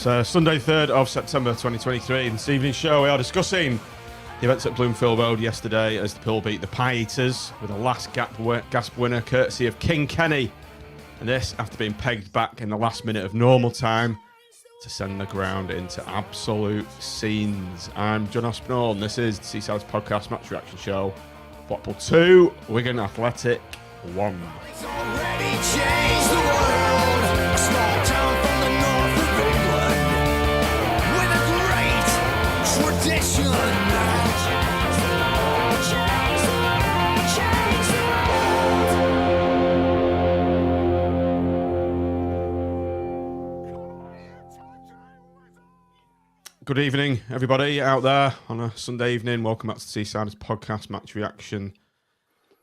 It's Sunday 3rd of September 2023. In this evening's show, we are discussing the events at Bloomfield Road yesterday as the Pool beat the Pie Eaters with a last gasp winner courtesy of King Kenny. And this after being pegged back in the last minute of normal time to send the ground into absolute scenes. I'm John Aspinall, and this is the Seaside's podcast match reaction show. Blackpool 2, Wigan Athletic 1. It's already changed the world. A small town from the north of England with a great tradition. Good evening, everybody out there on a Sunday evening. Welcome back to the Seaside's podcast match reaction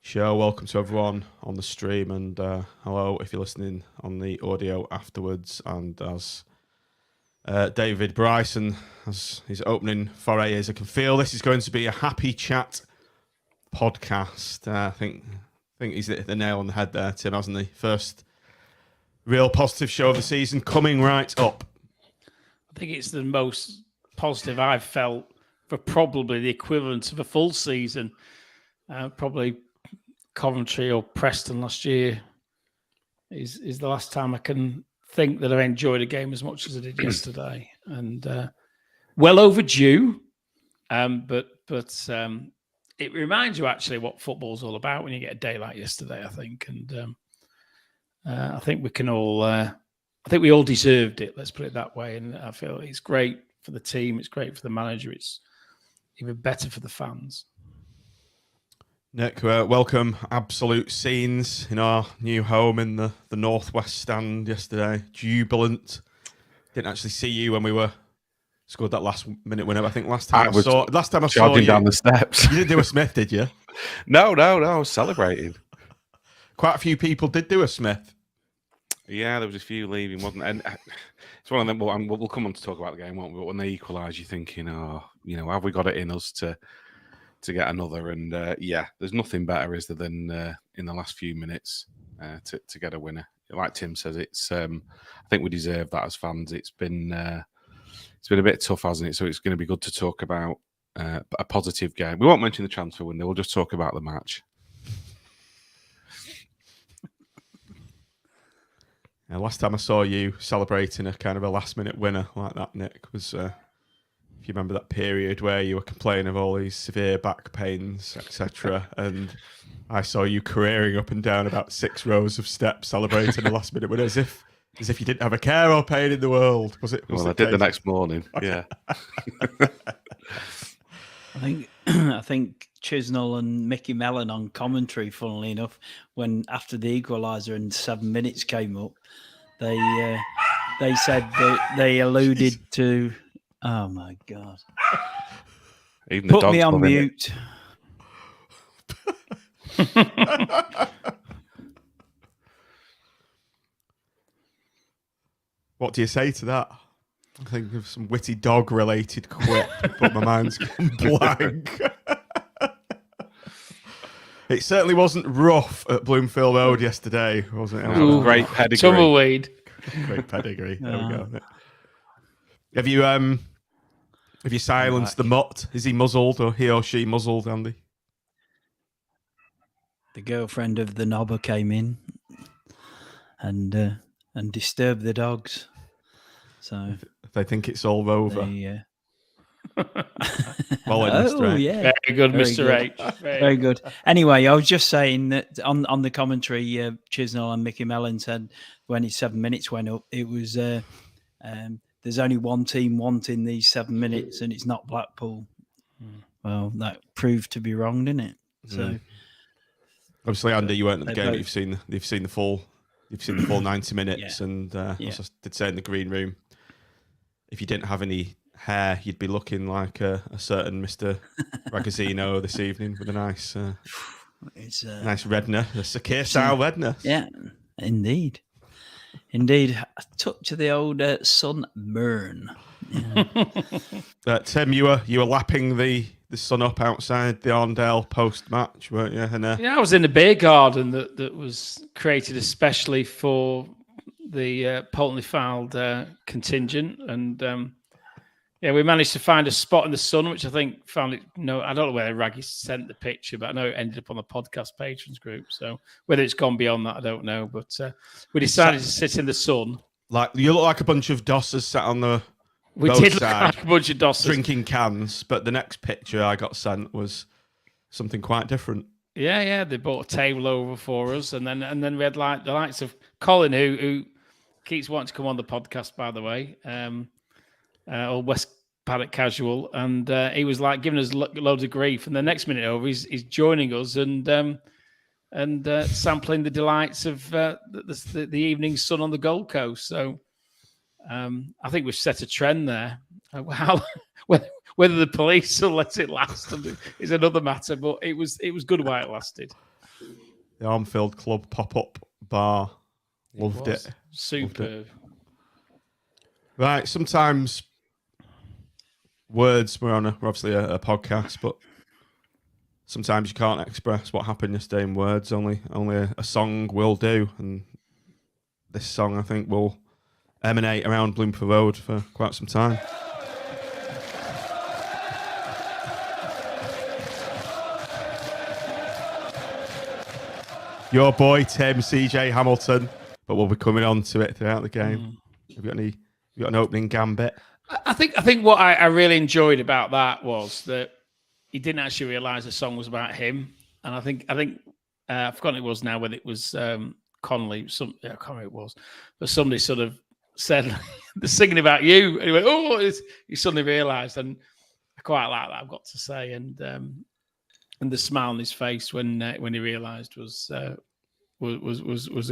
show. Welcome to everyone on the stream, and hello if you're listening on the audio afterwards. And as David Bryson has his opening foray is, I can feel this is going to be a happy chat podcast. I think he's hit the nail on the head there, Tim, hasn't he? First real positive show of the season coming right up. I think it's the most positive I've felt for probably the equivalent of a full season. Probably Coventry or Preston last year is the last time I can think that I enjoyed a game as much as I did yesterday. And well overdue, but it reminds you actually what football's all about when you get a day like yesterday, I think. And I think we can all... I think we all deserved it, let's put it that way. And I feel it's great for the team. It's great for the manager. It's even better for the fans. Nick, welcome. Absolute scenes in our new home in the Northwest Stand yesterday. Jubilant. Didn't actually see you when we scored that last minute winner. I think last time I saw you down the steps. You didn't do a Smith, did you? No. I was celebrating. Quite a few people did do a Smith. Yeah, there was a few leaving, wasn't there? And it's one of them. We'll come on to talk about the game, won't we? But when they equalise, you're thinking, have we got it in us to get another? And there's nothing better, is there, than in the last few minutes to get a winner. Like Tim says, it's. I think we deserve that as fans. It's been a bit tough, hasn't it? So it's going to be good to talk about a positive game. We won't mention the transfer window. We'll just talk about the match. Last time I saw you celebrating a kind of a last-minute winner like that, Nick, was, if you remember that period where you were complaining of all these severe back pains, etc., and I saw you careering up and down about 6 rows of steps celebrating a last-minute winner as if you didn't have a care or pain in the world. Was it? I did the next morning. Yeah. I think Chisnell and Mickey Mellon on commentary, funnily enough, when after the equaliser and 7 minutes came up, they said that they alluded to. Oh my God! Even the Put me on mute. What do you say to that? I think of some witty dog-related quip, but my mind's gone blank. It certainly wasn't rough at Bloomfield Road yesterday, was it? No, great pedigree. Tumbleweed. Great pedigree. There we go. Have you silenced the mutt? Is he muzzled or he or she muzzled, Andy? The girlfriend of the knobber came in and disturbed the dogs. So they think it's all over. Well, yeah. Very good, Mr. H. Very good. Anyway, I was just saying that on the commentary, Chisnell and Mickey Mellon said when his 7 minutes went up, it was there's only one team wanting these 7 minutes, and it's not Blackpool. Well, that proved to be wrong, didn't it? So obviously, Andy, you weren't at the game. But you've seen the full 90 minutes, and as I did say in the green room, if you didn't have any hair, you'd be looking like a certain Mr. Ragazzino this evening with a nice redner, a Sakir style redner. Yeah, indeed. A touch of the old sunburn. Yeah. Tim, you were lapping the sun up outside the Arndale post match, weren't you? And, I was in a beer garden that was created especially for the potently fouled contingent, and we managed to find a spot in the sun, which I think found it. No, I don't know whether Raggy sent the picture, but I know it ended up on the podcast patrons group. So whether it's gone beyond that, I don't know. But we decided to sit in the sun. Like you look like a bunch of dossers sat on the We did look like a bunch of dossers drinking cans, but the next picture I got sent was something quite different. Yeah, they brought a table over for us, and then we had like the likes of Colin, who keeps wanting to come on the podcast, by the way, or West Paddock Casual, and he was like giving us loads of grief. And the next minute over, he's joining us and sampling the delights of the evening sun on the Gold Coast. So I think we've set a trend there. Whether the police will let it last is another matter, but it was good while it lasted. The Armfield Club pop-up bar. Loved it. Superb. Right, sometimes words, we're obviously a podcast, but sometimes you can't express what happened yesterday in words. Only a song will do, and this song, I think, will emanate around Bloomfield Road for quite some time. Your boy Tim, CJ Hamilton, but we'll be coming on to it throughout the game. Have you got an opening gambit? I think what I really enjoyed about that was that he didn't actually realise the song was about him, and I think I've forgotten it was now, whether it was Connolly. I can't remember who it was, but somebody sort of said they're singing about you, and he went, "Oh!" He suddenly realised, and I quite like that, I've got to say, and the smile on his face when he realised was a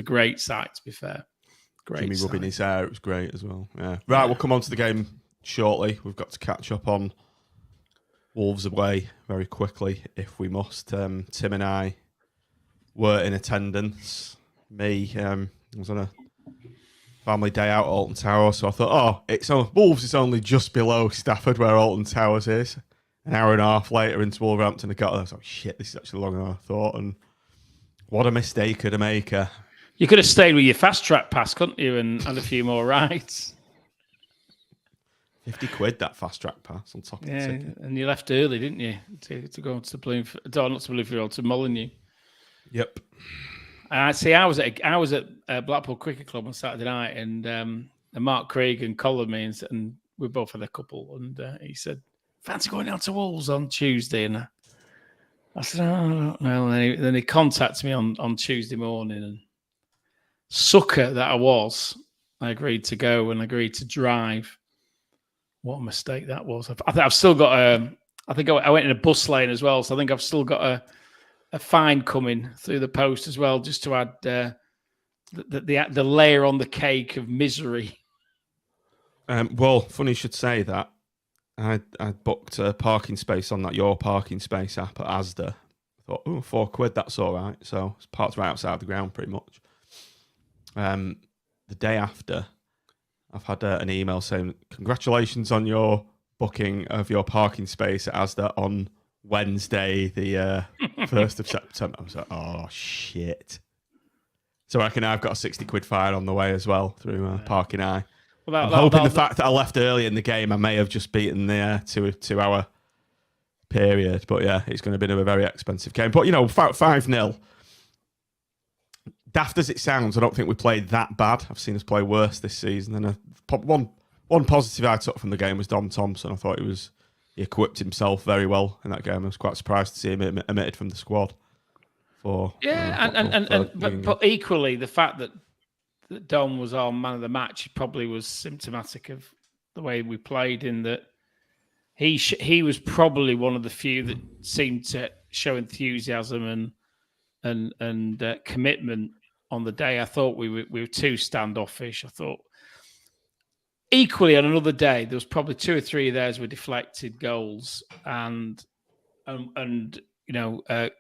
great sight. To be fair, great. Jimmy sight. rubbing his hair, it was great as well. Yeah, right. We'll come on to the game shortly. We've got to catch up on Wolves away very quickly if we must. Tim and I were in attendance. Me, I was on a family day out at Alton Towers, so I thought, Wolves is only just below Stafford where Alton Towers is. An hour and a half later into Wolverhampton, I got there. I was like, shit, this is actually longer than I thought. And what a mistake of a maker. You could have stayed with your fast track pass, couldn't you, and a few more rides. 50 quid, that fast track pass on top of the ticket. And you left early, didn't you, to go to Bloomfield, not to Bloomfield, to Molineux. Yep. I was at Blackpool Cricket Club on Saturday night, and Mark Craig and Colin me, and we both had a couple, and he said, "Fancy going down to Wolves on Tuesday?" And I said, "Oh, I don't know." And then he contacted me on Tuesday morning, and sucker that I was, I agreed to go and agreed to drive. What a mistake that was! I've still got I think I went in a bus lane as well, so I think I've still got a fine coming through the post as well, just to add the layer on the cake of misery. Well, funny you should say that. I booked a parking space on that Your Parking Space app at Asda. I thought, £4, that's all right. So it's parked right outside the ground pretty much. The day after, I've had an email saying, congratulations on your booking of your parking space at Asda on Wednesday, the 1st of September. I was like, oh, shit. So I reckon I've got a £60 fine on the way as well through Parking Eye. Well, I'm hoping the fact that I left early in the game, I may have just beaten the 2 hour period. But yeah, it's going to be a very expensive game. But, 5-0. Daft as it sounds, I don't think we played that bad. I've seen us play worse this season. And one positive I took from the game was Dom Thompson. I thought he equipped himself very well in that game. I was quite surprised to see him omitted from the squad. But equally, the fact that Dom was our man of the match probably was symptomatic of the way we played, in that he was probably one of the few that seemed to show enthusiasm and commitment on the day. I thought we were too standoffish. I thought equally on another day there was probably 2 or 3 of theirs were deflected goals, and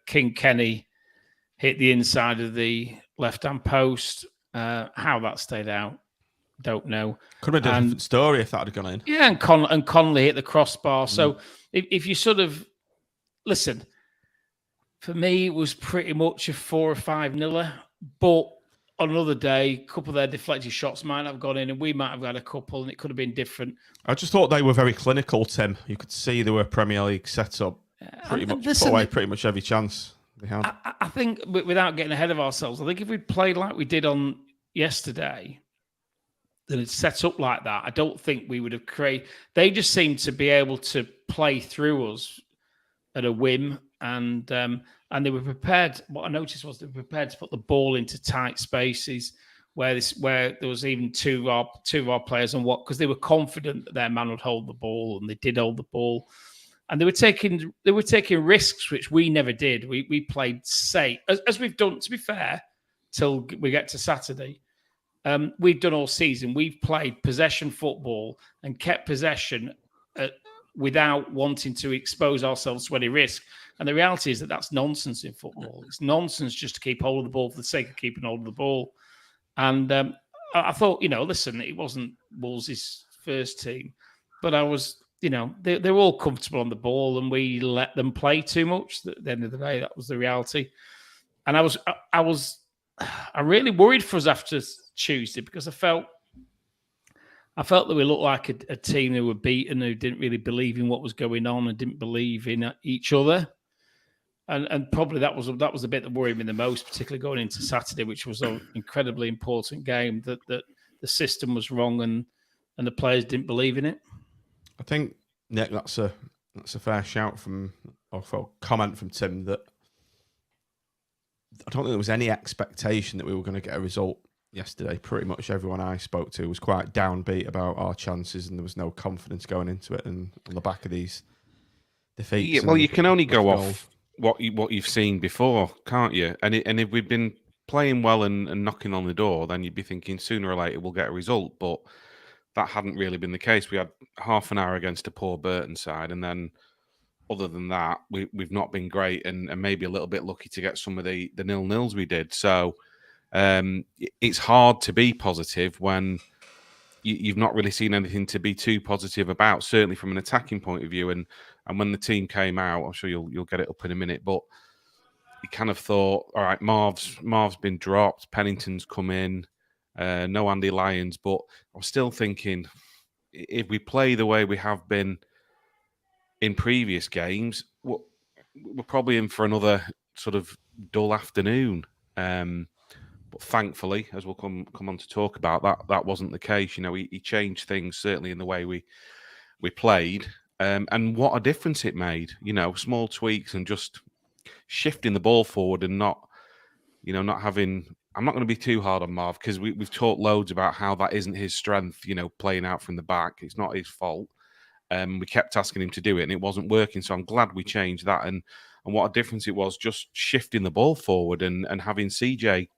King Kenny hit the inside of the left-hand post. How that stayed out, don't know. Could have been a different story if that had gone in. Yeah, and Connolly hit the crossbar. So if you sort of listen, for me it was pretty much a 4 or 5-0. But on another day, a couple of their deflected shots might have gone in, and we might have had a couple, and it could have been different. I just thought they were very clinical, Tim. You could see they were Premier League set up. Pretty much put away pretty much every chance they had. I think, without getting ahead of ourselves, I think if we played like we did on yesterday, that it's set up like that, I don't think we would have created. They just seemed to be able to play through us at a whim, and they were prepared. What I noticed was they were prepared to put the ball into tight spaces where there was even two of our players on what, because they were confident that their man would hold the ball, and they did hold the ball, and they were taking risks which we never did. We played safe, as we've done, to be fair, till we get to Saturday. We've done all season. We've played possession football and kept possession without wanting to expose ourselves to any risk. And the reality is that that's nonsense in football. It's nonsense just to keep hold of the ball for the sake of keeping hold of the ball. And I thought, listen, it wasn't Wolves' first team, but I was, they're all comfortable on the ball, and we let them play too much. At the end of the day, that was the reality. And I really worried for us after Tuesday, because I felt that we looked like a team who were beaten, who didn't really believe in what was going on and didn't believe in each other. And probably that was the bit that worried me the most, particularly going into Saturday, which was an incredibly important game, that the system was wrong and the players didn't believe in it. I think, Nick, that's a fair shout or comment from Tim, that I don't think there was any expectation that we were going to get a result yesterday. Pretty much everyone I spoke to was quite downbeat about our chances, and there was no confidence going into it. And on the back of these defeats, yeah, well, you can only go off what you've seen before, can't you? And if we'd been playing well and knocking on the door, then you'd be thinking sooner or later we'll get a result. But that hadn't really been the case. We had half an hour against a poor Burton side, and then other than that, we've not been great, and maybe a little bit lucky to get some of the 0-0s we did. So it's hard to be positive when you've not really seen anything to be too positive about, certainly from an attacking point of view. And when the team came out, I'm sure you'll get it up in a minute, but you kind of thought, all right, Marv's been dropped, Pennington's come in, no Andy Lyons, but I was still thinking, if we play the way we have been in previous games, we're probably in for another sort of dull afternoon. But thankfully, as we'll come on to talk about, that wasn't the case. He changed things, certainly in the way we played. And what a difference it made. Small tweaks and just shifting the ball forward and not having. I'm not going to be too hard on Marv, because we've talked loads about how that isn't his strength, playing out from the back. It's not his fault. We kept asking him to do it, and it wasn't working. So I'm glad we changed that. And what a difference it was, just shifting the ball forward and having CJ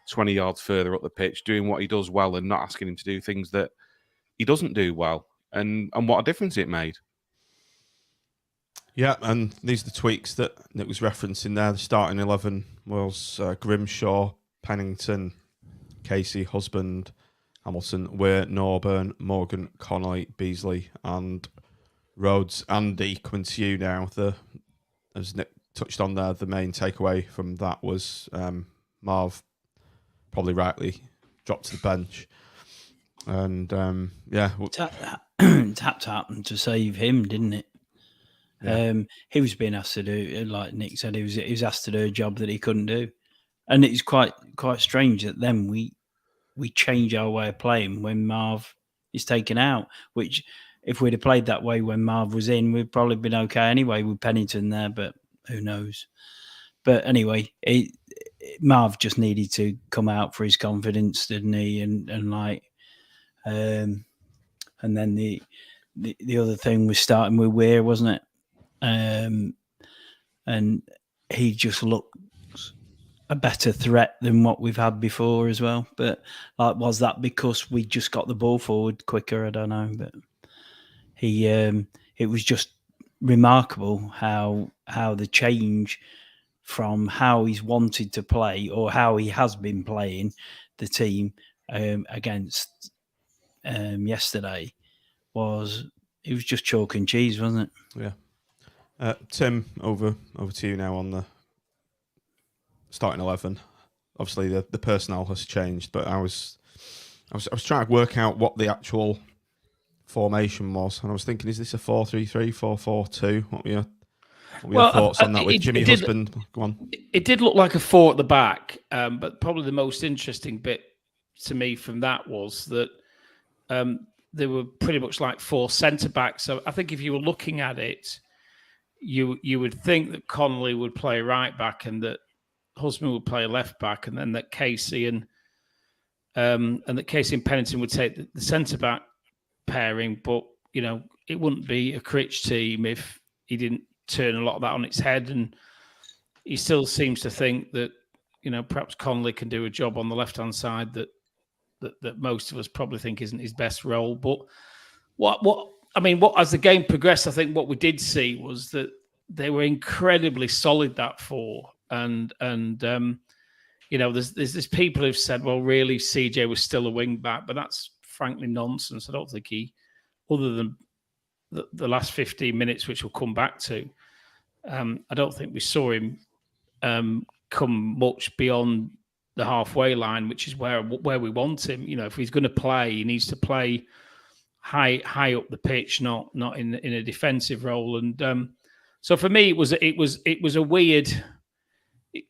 20 yards further up the pitch, doing what he does well and not asking him to do things that he doesn't do well. And what a difference it made. Yeah, and these are the tweaks that Nick was referencing there. The starting 11 was Grimshaw, Pennington, Casey, Husband, Hamilton, Weir, Norburn, Morgan, Connolly, Beasley, and Rhodes. Andy, coming to you now. As Nick touched on there, the main takeaway from that was Marv probably rightly dropped to the bench. And it had to happen to save him, didn't it? Yeah. He was being asked to do, like Nick said, he was asked to do a job that he couldn't do. And it's quite strange that then we change our way of playing when Marv is taken out, which if we'd have played that way when Marv was in, we'd probably been okay anyway with Pennington there, but who knows. But anyway, Marv just needed to come out for his confidence, didn't he? And then the other thing was starting with Weir, wasn't it? And he just looked a better threat than what we've had before as well. But was that because we just got the ball forward quicker? I don't know. But it was just remarkable how the change from how he's wanted to play or how he has been playing the team against yesterday it was just chalk and cheese, wasn't it? Yeah. Tim, over to you now on the starting 11. obviously the personnel has changed, but I was trying to work out what the actual formation was, and I was thinking, is this a 4-3-3, 4-4-2? What were your thoughts on that with Jimmy Husband? Go on. It did look like a 4 at the back, but probably the most interesting bit to me from that was that they were pretty much like 4 centre backs. So I think if you were looking at it, you would think that Connolly would play right back and that Husband would play left back, and then that Casey and Pennington would take the centre back pairing. But it wouldn't be a Critch team if he didn't turn a lot of that on its head. And he still seems to think that perhaps Connolly can do a job on the left hand side that most of us probably think isn't his best role. But what as the game progressed, I think what we did see was that they were incredibly solid, that 4. And there's people who've said, well, really, CJ was still a wing back, but that's frankly nonsense. I don't think he, other than the last 15 minutes, which we'll come back to, I don't think we saw him come much beyond the halfway line, which is where we want him. If he's going to play, he needs to play high up the pitch, not in a defensive role. And so for me, it was a weird.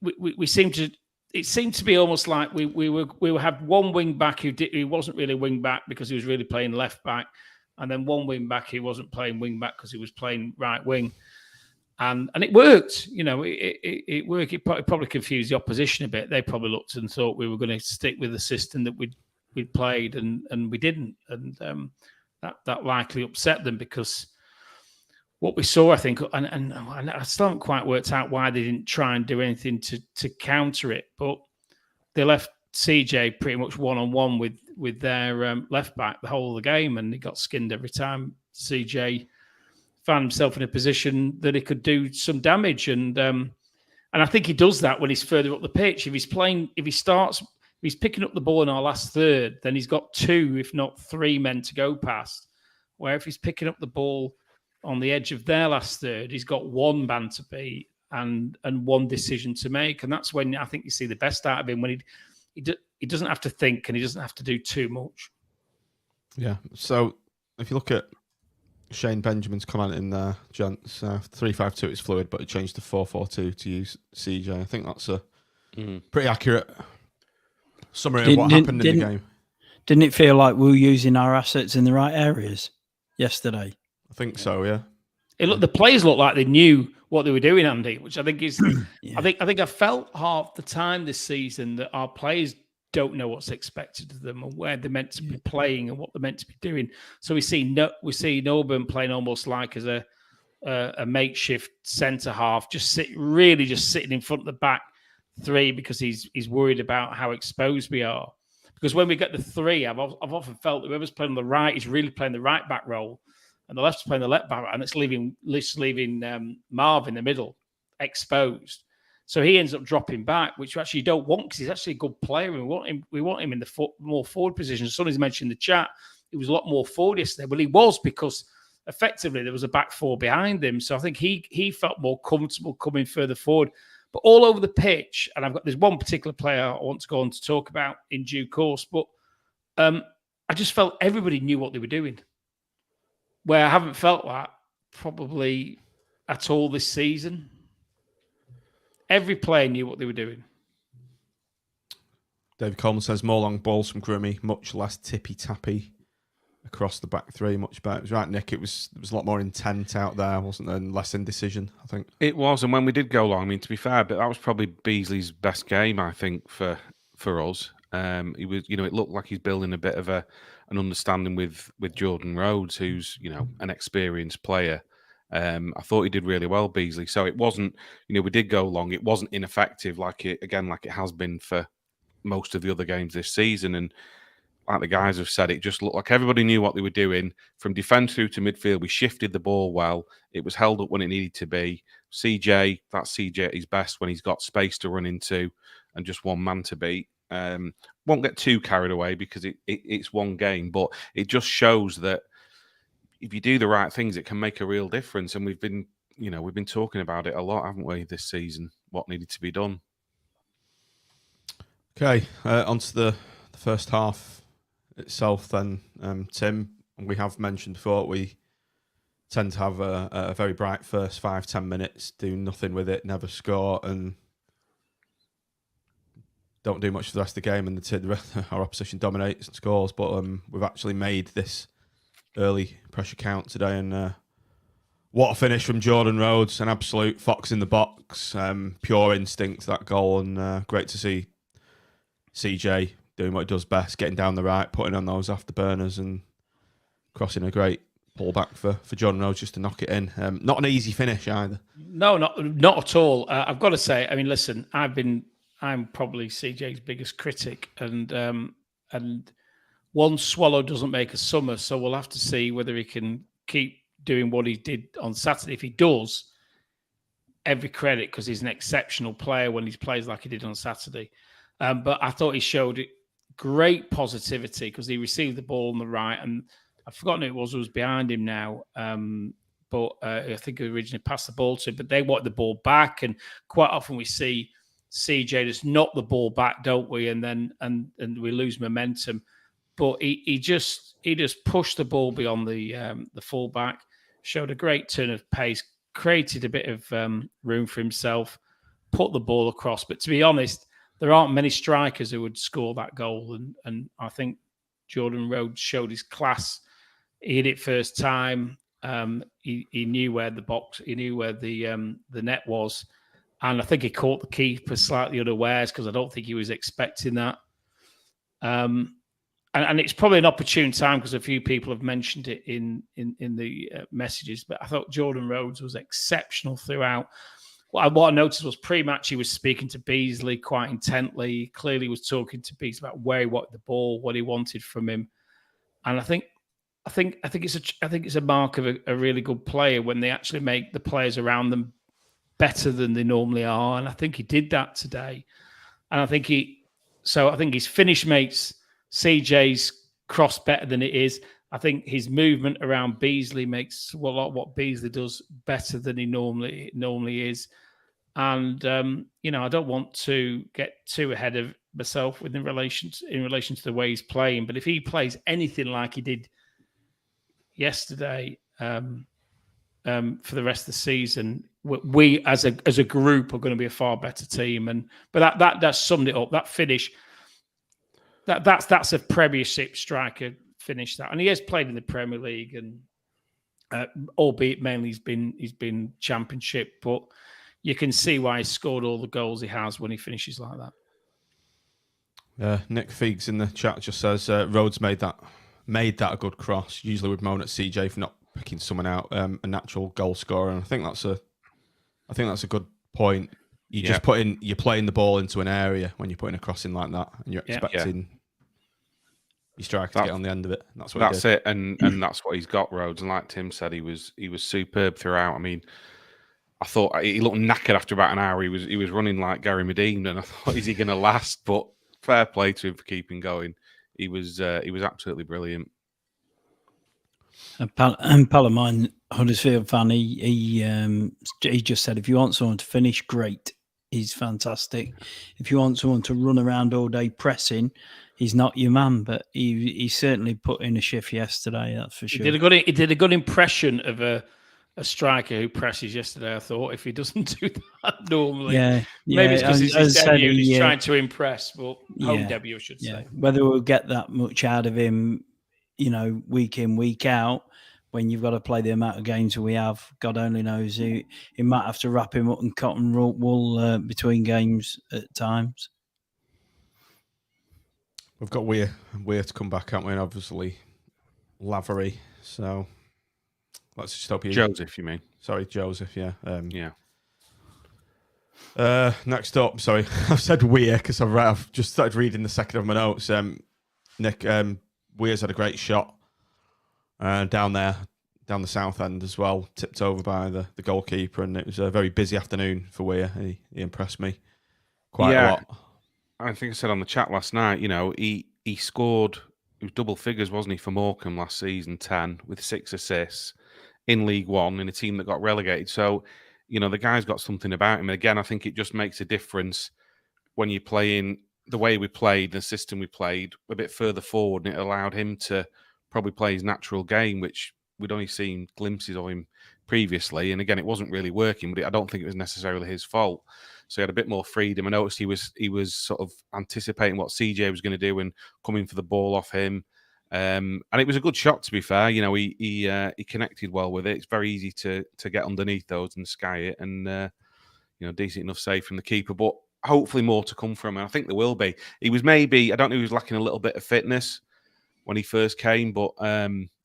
We seemed to. It seemed to be almost like we had one wing back who wasn't really a wing back because he was really playing left back, and then one wing back who wasn't playing wing back because he was playing right wing, and it worked. It worked. It probably confused the opposition a bit. They probably looked and thought we were going to stick with the system that we'd played, and we didn't, and that likely upset them because what we saw, I think, and I still haven't quite worked out why they didn't try and do anything to counter it, but they left CJ pretty much one-on-one with their left back the whole of the game, and he got skinned every time CJ found himself in a position that he could do some damage. And I think he does that when he's further up the pitch. If he's picking up the ball in our last third, then he's got 2, if not 3 men to go past. Where if he's picking up the ball on the edge of their last third, he's got 1 man to beat and 1 decision to make. And that's when I think you see the best out of him, when he doesn't have to think and he doesn't have to do too much. Yeah. So if you look at Shane Benjamin's comment in there, gents, 3-5-2 is fluid, but it changed to 4-4-2 to use CJ. I think that's a pretty accurate summary of what happened in the game. Didn't it feel like we were using our assets in the right areas yesterday? I think so, yeah. The players looked like they knew what they were doing, Andy, which I think is. Yeah. I think I felt half the time this season that our players don't know what's expected of them and where they're meant to be playing and what they're meant to be doing. So we see Noburn playing almost like as a makeshift centre half, just sitting in front of the back 3 because he's worried about how exposed we are. Because when we get the 3, I've often felt that whoever's playing on the right is really playing the right back role, and the left's playing the left back, and it's leaving Marv in the middle exposed. So he ends up dropping back, which you actually don't want because he's actually a good player. We want him in the more forward position. Somebody's mentioned in the chat he was a lot more forward yesterday. Well, he was because effectively there was a back 4 behind him. So I think he felt more comfortable coming further forward. But all over the pitch, and there's one particular player I want to go on to talk about in due course, but I just felt everybody knew what they were doing. Where I haven't felt that probably at all this season. Every player knew what they were doing. David Coleman says more long balls from Grimmy, much less tippy-tappy across the back 3, much better. It was right, Nick. It was a lot more intent out there, wasn't there? And less indecision, I think. It was, and when we did go long, to be fair, but that was probably Beasley's best game, I think, for us. He was, it looked like he's building a bit of an understanding with Jordan Rhodes, who's, an experienced player. I thought he did really well, Beasley. So it wasn't, we did go long. It wasn't ineffective like it has been for most of the other games this season. And like the guys have said, it just looked like everybody knew what they were doing. From defence through to midfield, we shifted the ball well. It was held up when it needed to be. CJ at his best when he's got space to run into and just 1 man to beat. Won't get too carried away because it's one game, but it just shows that if you do the right things, it can make a real difference. And we've been talking about it a lot, haven't we, this season? What needed to be done? Okay, on to the first half itself then. Tim, we have mentioned before, we tend to have a very bright first 5-10 minutes, do nothing with it, never score, and don't do much for the rest of the game, and our opposition dominates and scores. But we've actually made this early pressure count today, and what a finish from Jordan Rhodes, an absolute fox in the box, pure instinct, that goal, and great to see CJ doing what he does best, getting down the right, putting on those afterburners and crossing a great pullback for Jordan Rhodes just to knock it in. Not an easy finish either. No, not at all. I've got to say, I mean, listen, I'm probably CJ's biggest critic, and one swallow doesn't make a summer, so we'll have to see whether he can keep doing what he did on Saturday. If he does, every credit, because he's an exceptional player when he plays like he did on Saturday. But I thought he showed great positivity because he received the ball on the right, and I've forgotten who it was behind him now. But I think he originally passed the ball to him, but they want the ball back, and quite often we see CJ just knock the ball back, don't we? And then and we lose momentum. But he just pushed the ball beyond the fullback, showed a great turn of pace, created a bit of room for himself, put the ball across. But to be honest, there aren't many strikers who would score that goal, and I think Jordan Rhodes showed his class. He hit it first time. He knew where the box, he knew where the net was, and I think he caught the keeper slightly unawares because I don't think he was expecting that. And it's probably an opportune time because a few people have mentioned it in the messages. But I thought Jordan Rhodes was exceptional throughout. What I noticed was pre-match he was speaking to Beasley quite intently. He clearly was talking to Beasley about where he wanted the ball, what he wanted from him, and I think it's a mark of a really good player when they actually make the players around them better than they normally are. And I think he did that today. And I think his finish makes CJ's cross better than it is. I think his movement around Beasley makes what Beasley does better than he normally is. And I don't want to get too ahead of myself in relation to the way he's playing. But if he plays anything like he did yesterday for the rest of the season, we as a group are going to be a far better team. But that summed it up. That finish. That's a Premiership striker finish, that, and he has played in the Premier League, and albeit mainly he's been Championship, but you can see why he scored all the goals he has when he finishes like that. Nick Feegs in the chat just says Rhodes made that a good cross. Usually would moan at CJ for not picking someone out, a natural goal scorer, and I think that's a good point. You're playing the ball into an area when you're putting a cross in like that, and you're expecting your striker to get on the end of it. That's it, and that's what he's got, Rhodes. And like Tim said, he was superb throughout. I mean, I thought he looked knackered after about an hour. He was running like Gary Medine, and I thought, is he going to last? But fair play to him for keeping going. He was absolutely brilliant. Palomine, Huddersfield fan, he just said, if you want someone to finish, great. He's fantastic. If you want someone to run around all day pressing, he's not your man. But he certainly put in a shift yesterday, that's for sure. He did a good impression of a striker who presses yesterday, I thought, if he doesn't do that normally. Maybe it's because he's debut and he's trying to impress, but home debut, I should say. Whether we'll get that much out of him, week in, week out, when you've got to play the amount of games we have, God only knows. He might have to wrap him up in cotton wool between games at times. We've got Weir to come back, haven't we? And obviously Lavery. So let's just hope you... Joseph, you mean? Sorry, Joseph, yeah. Next up, sorry, I've said Weir because I've just started reading the second of my notes. Nick, Weir's had a great shot down the south end as well, tipped over by the goalkeeper, and it was a very busy afternoon for Weir. He impressed me quite a lot. I think I said on the chat last night, he scored, it was double figures, wasn't he, for Morecambe last season, 10, with 6 assists in League One in a team that got relegated. So, the guy's got something about him. And again, I think it just makes a difference when you're playing the way we played, the system we played, a bit further forward, and it allowed him to probably play his natural game, which we'd only seen glimpses of him previously. And again, it wasn't really working, but I don't think it was necessarily his fault. So he had a bit more freedom. I noticed he was sort of anticipating what CJ was going to do and coming for the ball off him. And it was a good shot, to be fair. You know, he connected well with it. It's very easy to get underneath those and sky it, and you know, decent enough save from the keeper. But hopefully more to come from him. I think there will be. He was maybe, I don't know, he was lacking a little bit of fitness when he first came, but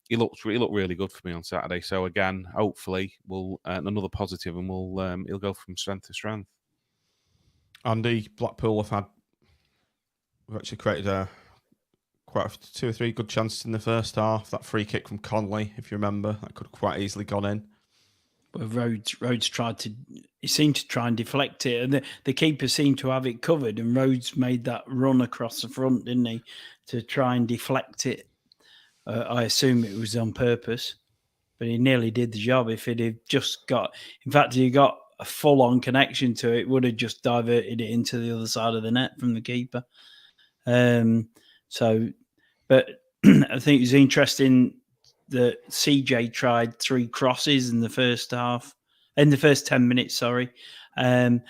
he looked really good for me on Saturday. So again, hopefully we'll another positive, and he'll go from strength to strength. Andy, Blackpool we've actually created quite 2 or 3 good chances in the first half. That free kick from Conley, if you remember, that could have quite easily gone in. But Rhodes he seemed to try and deflect it, and the keeper seemed to have it covered, and Rhodes made that run across the front, didn't he, to try and deflect it. I assume it was on purpose, but he nearly did the job. If it had just got, in fact, he got a full-on connection to it, would have just diverted it into the other side of the net from the keeper. But I think it was interesting that CJ tried 3 crosses in the first 10 minutes, and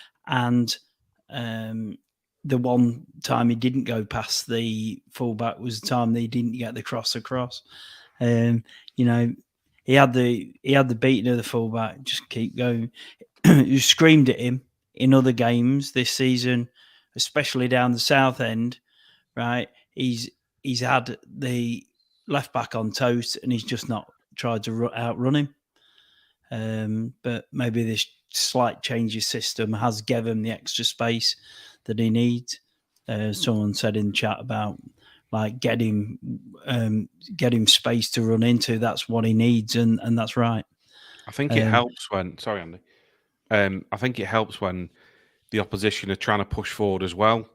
the one time he didn't go past the fullback was the time that he didn't get the cross across. You know, he had the beating of the fullback. Just keep going. You screamed at him in other games this season, especially down the south end. Right, he's had the left back on toast, and he's just not tried to outrun him. But maybe this slight change of system has given him the extra space that he needs. Someone said in chat about like get him space to run into. That's what he needs, and that's right. I think it helps when. Sorry, Andy. I think it helps when the opposition are trying to push forward as well.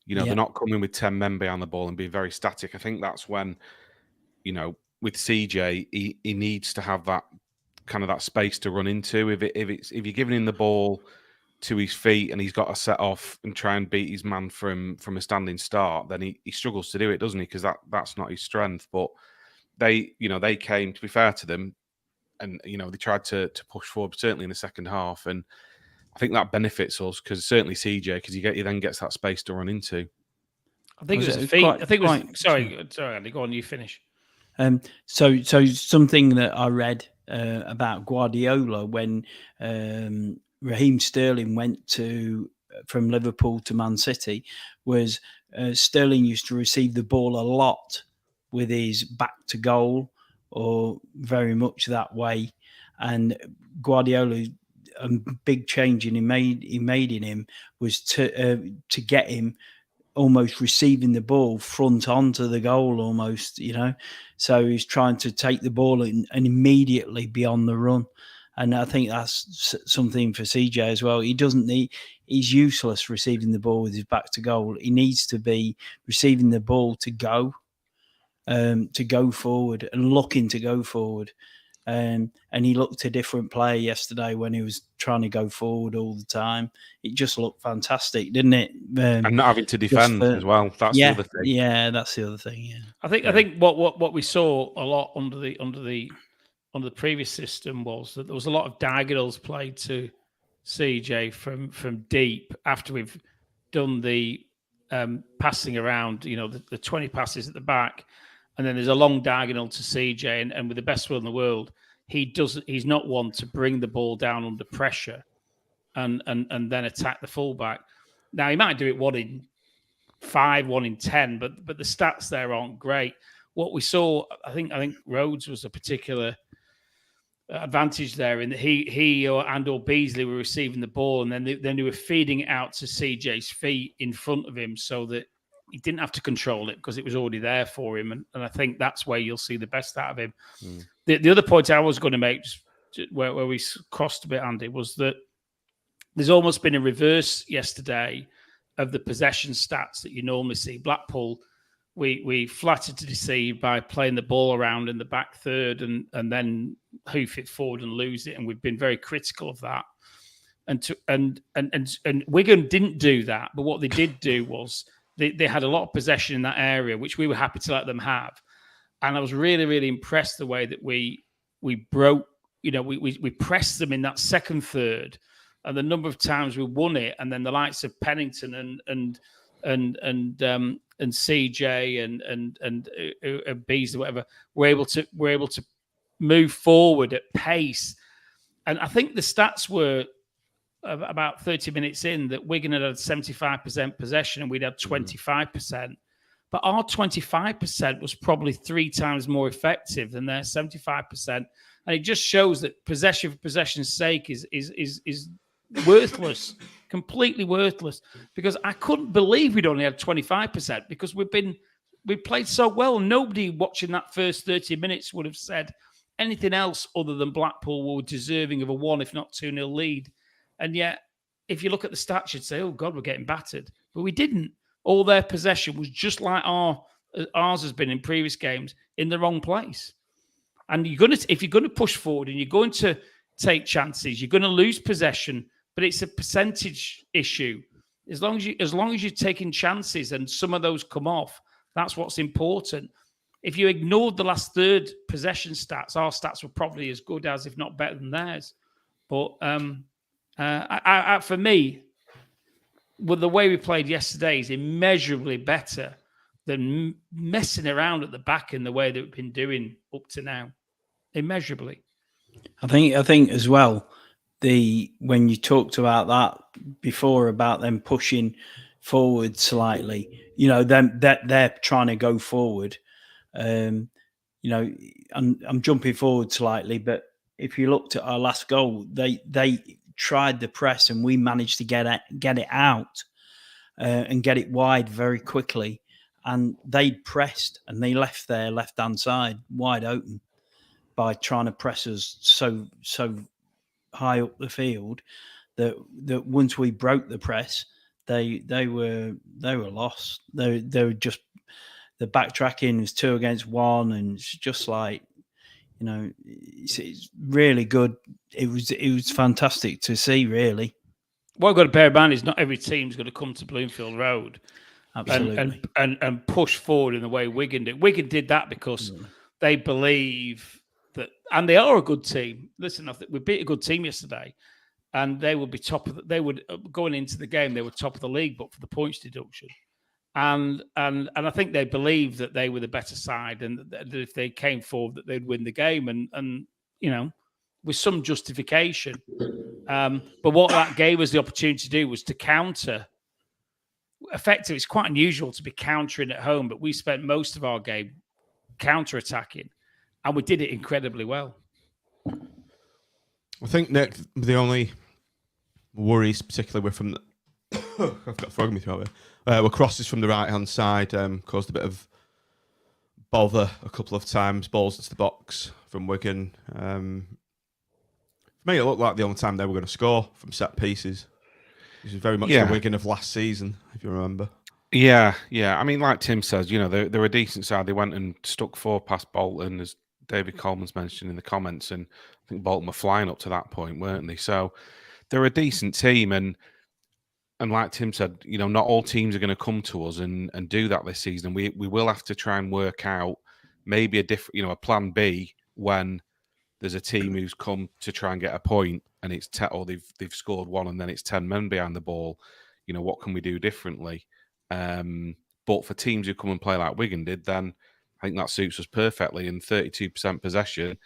You know, they're not coming with 10 men behind the ball and being very static. I think that's when, you know, with CJ, he needs to have that kind of that space to run into. If you're giving him the ball to his feet and he's got to set off and try and beat his man from a standing start, then he struggles to do it, doesn't he? Because that's not his strength. But they came, to be fair to them, and you know, they tried to push forward, certainly in the second half, and I think that benefits us because certainly CJ, because he then gets that space to run into. I think it was a feat. I think it was. Sorry, Andy. Go on. You finish. So something that I read about Guardiola when Raheem Sterling went from Liverpool to Man City was Sterling used to receive the ball a lot with his back to goal or very much that way, and Guardiola. A big change he made in him was to get him almost receiving the ball front onto the goal almost, you know. So he's trying to take the ball and immediately be on the run. And I think that's something for CJ as well. He's useless receiving the ball with his back to goal. He needs to be receiving the ball to go forward and looking to go forward. And he looked a different player yesterday when he was trying to go forward all the time. It just looked fantastic, didn't it? And not having to defend as well. That's the other thing. Yeah, that's the other thing. Yeah, I think what we saw a lot under the previous system was that there was a lot of diagonals played to CJ from deep after we've done the passing around. You know, the 20 passes at the back. And then there's a long diagonal to CJ, and with the best will in the world, he's not one to bring the ball down under pressure and then attack the fullback. Now he might do it 1 in 5, 1 in 10, but the stats there aren't great. What we saw, I think Rhodes was a particular advantage there in that he or Beasley were receiving the ball, and then they were feeding it out to CJ's feet in front of him so that he didn't have to control it because it was already there for him. And I think that's where you'll see the best out of him. Mm. The other point I was going to make, where we crossed a bit, Andy, was that there's almost been a reverse yesterday of the possession stats that you normally see. Blackpool, we flattered to deceive by playing the ball around in the back third and then hoof it forward and lose it. And we've been very critical of that. And Wigan didn't do that. But what they did do was they had a lot of possession in that area, which we were happy to let them have. And I was really, really impressed the way that we broke, we pressed them in that second third, and the number of times we won it. And then the likes of Pennington and CJ and Beasley, whatever, were able to move forward at pace. And I think the stats were about 30 minutes in that Wigan had 75% possession and we'd had 25%. But our 25% was probably 3 times more effective than their 75%. And it just shows that possession for possession's sake is worthless, completely worthless. Because I couldn't believe we'd only had 25% because we played so well. Nobody watching that first 30 minutes would have said anything else other than Blackpool were deserving of a 1, if not 2-0 lead. And yet, if you look at the stats, you'd say, oh, God, we're getting battered. But we didn't. All their possession was just like ours has been in previous games, in the wrong place. And if you're going to push forward and you're going to take chances, you're going to lose possession, but it's a percentage issue. As long as you're taking chances and some of those come off, that's what's important. If you ignored the last third possession stats, our stats were probably as good as, if not better than theirs. But for me, with the way we played yesterday is immeasurably better than messing around at the back in the way that we've been doing up to now. Immeasurably. I think as well, when you talked about that before, about them pushing forward slightly, they're trying to go forward. I'm jumping forward slightly, but if you looked at our last goal, they tried the press and we managed to get it out and get it wide very quickly. And they pressed and they left their left-hand side wide open by trying to press us so high up the field that once we broke the press, they were lost. They were just, the backtracking was 2 against 1, and it's just like, it's really good. It was fantastic to see, really. What I've got to bear in mind is not every team's going to come to Bloomfield Road and push forward in the way Wigan did. Wigan did that because they believe that, and they are a good team. Listen, I think we beat a good team yesterday, and they would be going into the game, they were top of the league, but for the points deduction. And I think they believed that they were the better side, and that if they came forward, that they'd win the game, and with some justification. But what that gave us the opportunity to do was to counter. Effectively, it's quite unusual to be countering at home, but we spent most of our game counter-attacking, and we did it incredibly well. I think, Nick, the only worries, particularly, were from the I've got a frog in my throat here. Were crosses from the right-hand side, caused a bit of bother a couple of times, balls into the box from Wigan. For me, it looked like the only time they were going to score from set pieces. This is very much the Wigan of last season, if you remember. Yeah. I mean, like Tim says, they're a decent side. They went and stuck 4 past Bolton, as David Coleman's mentioned in the comments, and I think Bolton were flying up to that point, weren't they? So they're a decent team, and like Tim said, not all teams are going to come to us and do that this season. We will have to try and work out maybe a different, a plan B when there's a team who's come to try and get a point, and it's or they've scored 1 and then it's 10 men behind the ball. What can we do differently? But for teams who come and play like Wigan did, then I think that suits us perfectly. And 32% possession,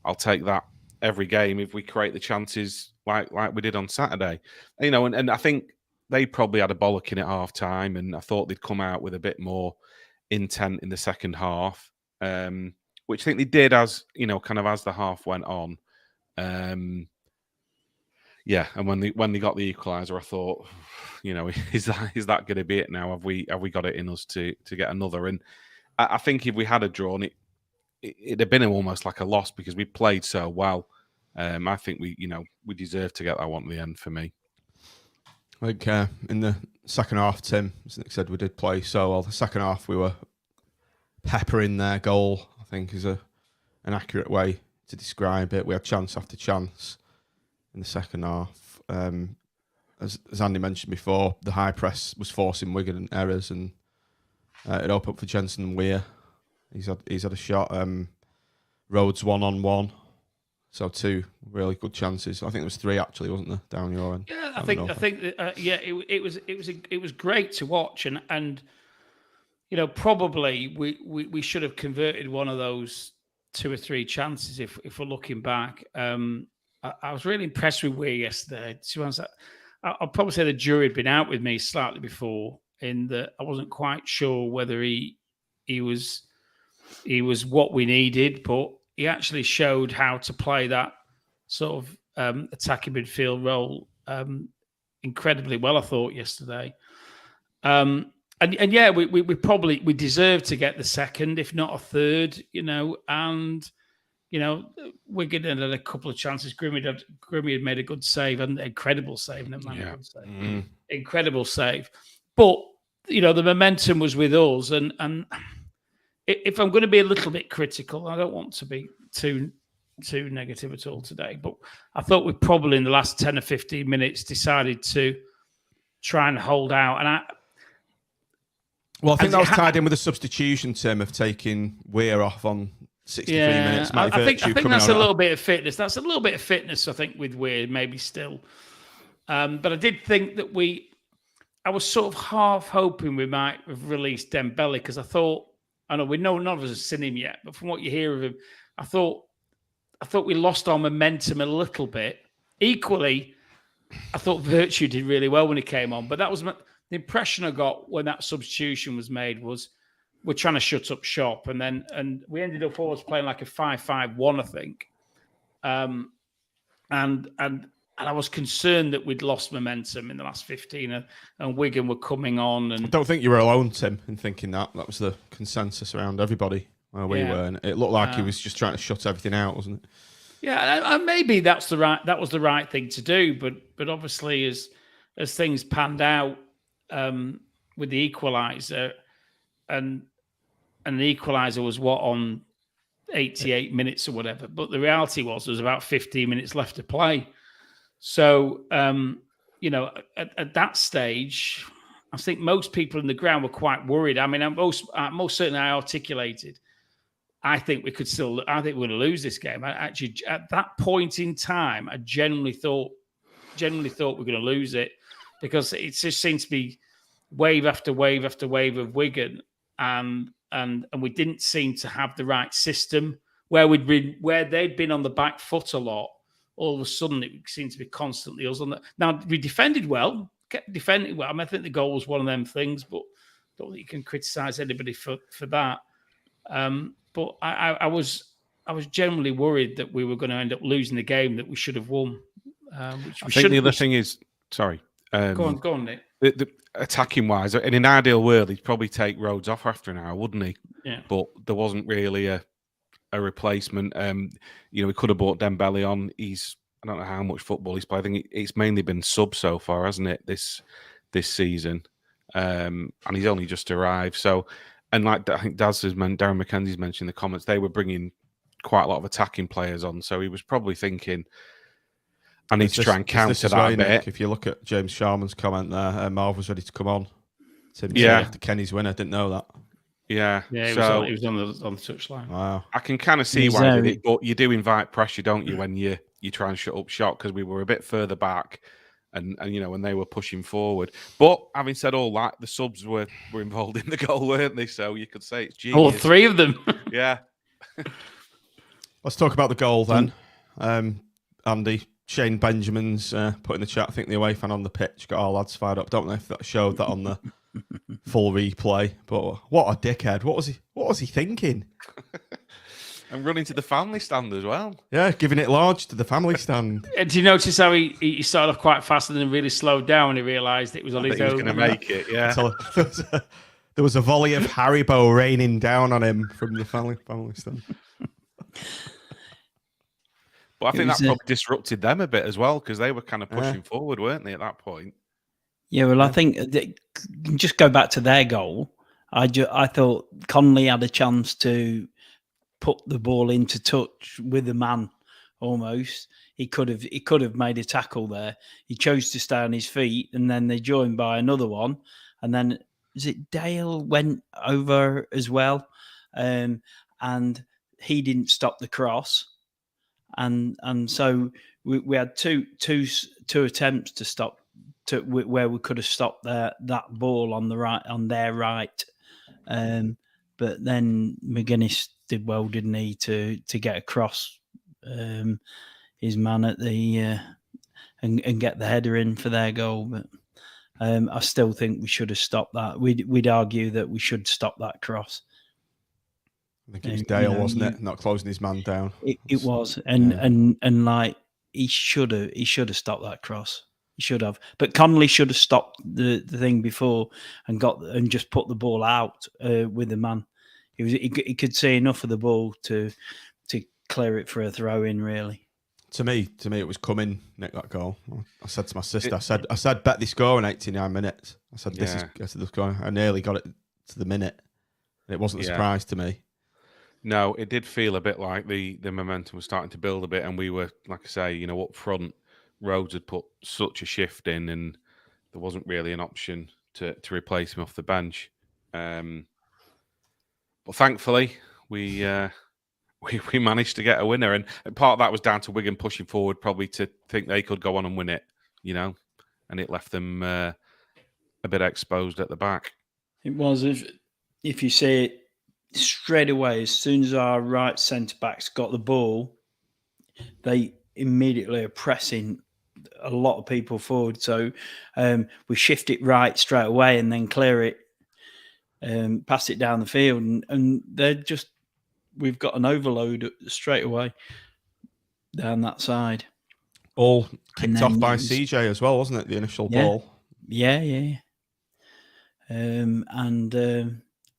I'll take that every game if we create the chances like we did on Saturday. And I think they probably had a bollocking at half time, and I thought they'd come out with a bit more intent in the second half, which I think they did as the half went on. And when they got the equaliser, I thought, is that going to be it now? Have we got it in us to get another? And I think if we had a drawn, it'd have been almost like a loss because we played so well. I think we deserve to get that one at the end for me. I think in the second half, Tim, as Nick said, we did play so well. The second half, we were peppering their goal, I think is an accurate way to describe it. We had chance after chance in the second half. as Andy mentioned before, the high press was forcing Wigan errors, and it opened up for Jensen and Weir. He's had a shot. Rhodes 1-on-1, so 2 really good chances. I think there was 3 actually, wasn't there, down your end? Yeah, I think it was great to watch, and probably we should have converted one of those 2 or 3 chances if we're looking back. I was really impressed with Weir yesterday. To be honest, I'll probably say the jury had been out with me slightly before, in that I wasn't quite sure whether he was what we needed, but he actually showed how to play that sort of attacking midfield role incredibly well, I thought, yesterday. And yeah, we probably deserved to get the second, if not a third, and Wigan had a couple of chances. Grimmy had made a good save, and incredible save. Incredible save. But the momentum was with us, and if I'm going to be a little bit critical, I don't want to be too negative at all today, but I thought we probably in the last 10 or 15 minutes decided to try and hold out. And I think that was tied in with the substitution, Tim, of taking Weir off on 63 minutes. I think that's a little bit of fitness. That's a little bit of fitness, I think, with Weir, maybe still. But I did think that I was sort of half hoping we might have released Dembele, because I know none of us have seen him yet, but from what you hear of him, I thought we lost our momentum a little bit. Equally, I thought Virtue did really well when he came on, but that was the impression I got when that substitution was made. Was we're trying to shut up shop, and we ended up always playing like a 5-5-1, I think. And I was concerned that we'd lost momentum in the last 15, and Wigan were coming on. And I don't think you were alone, Tim, in thinking that. That was the consensus around everybody where we were, and it looked like he was just trying to shut everything out, wasn't it? Yeah, and maybe that was the right thing to do, but obviously as things panned out with the equaliser, and the equaliser was on 88 minutes or whatever, but the reality was there was about 15 minutes left to play. So, at that stage, I think most people in the ground were quite worried. I mean, most certainly I articulated, I think we're going to lose this game. Actually, at that point in time, I genuinely thought we're going to lose it, because it just seemed to be wave after wave after wave of Wigan, and we didn't seem to have the right system where they'd been on the back foot a lot. All of a sudden, it seemed to be constantly us on that. Now, we defended well, kept defending well. I mean, I think the goal was one of them things, but I don't think you can criticise anybody for that. But I was generally worried that we were going to end up losing the game that we should have won. Which I think the other thing is, sorry. Go on, Nick. The attacking wise, in an ideal world, he'd probably take Rhodes off after an hour, wouldn't he? Yeah. But there wasn't really a replacement. We could have brought Dembele on. I don't know how much football he's played. I think it's mainly been sub so far, hasn't it? This season, and he's only just arrived. So, and like I think Darren McKenzie's mentioned in the comments, they were bringing quite a lot of attacking players on. So he was probably thinking, I need to try and counter that a bit. Nick, if you look at James Sharman's comment there, Marv was ready to come on. Tim after Kenny's winner, didn't know that. Yeah, he was on the touchline. Wow, I can kind of see why he did it, but you do invite pressure, don't you, when you try and shut up shop, because we were a bit further back, and when they were pushing forward. But having said all that, the subs were involved in the goal, weren't they? So you could say it's genius. All 3 of them. Yeah. Let's talk about the goal then. Andy, Shane Benjamin's put in the chat, I think the away fan on the pitch got our lads fired up. Don't know if that showed that on the full replay, but what a dickhead. What was he thinking? And running to the family stand as well. Yeah, giving it large to the family stand. Did you notice how he started off quite fast and then really slowed down when he realised it was on his own? He was going to make it, yeah. So, there was a volley of Haribo raining down on him from the family stand. But I think that probably disrupted them a bit as well, because they were kind of pushing forward, weren't they, at that point? Yeah, well, I think just go back to their goal. I thought Conley had a chance to put the ball into touch with a man almost. He could have made a tackle there. He chose to stay on his feet, and then they joined by another one. And then is it Dale went over as well, and he didn't stop the cross, and so we had two attempts to stop where we could have stopped that ball on their right. But then McGuinness did well, didn't he, to get across his man at the and get the header in for their goal. But I still think we should have stopped that. We'd argue that we should stop that cross. I think it was Dale, wasn't it? Not closing his man down. It was, and like he should have stopped that cross. He should have, but Connolly should have stopped the thing before and just put the ball out with the man. He could see enough of the ball to clear it for a throw in. Really, to me, it was coming. Nick, that goal. I said to my sister, I said, bet this score in 89 minutes. I said, this is going. I nearly got it to the minute. It wasn't a surprise to me. No, it did feel a bit like the momentum was starting to build a bit, and we were, like I say, up front. Rhodes had put such a shift in, and there wasn't really an option to replace him off the bench. But thankfully, we managed to get a winner, and part of that was down to Wigan pushing forward, probably to think they could go on and win it, and it left them a bit exposed at the back. It was, if you see it straight away, as soon as our right centre backs got the ball, they immediately are pressing a lot of people forward. So we shift it right straight away and then clear it, pass it down the field, and we've got an overload straight away down that side. All kicked off by CJ as well, wasn't it? The initial ball. Yeah. And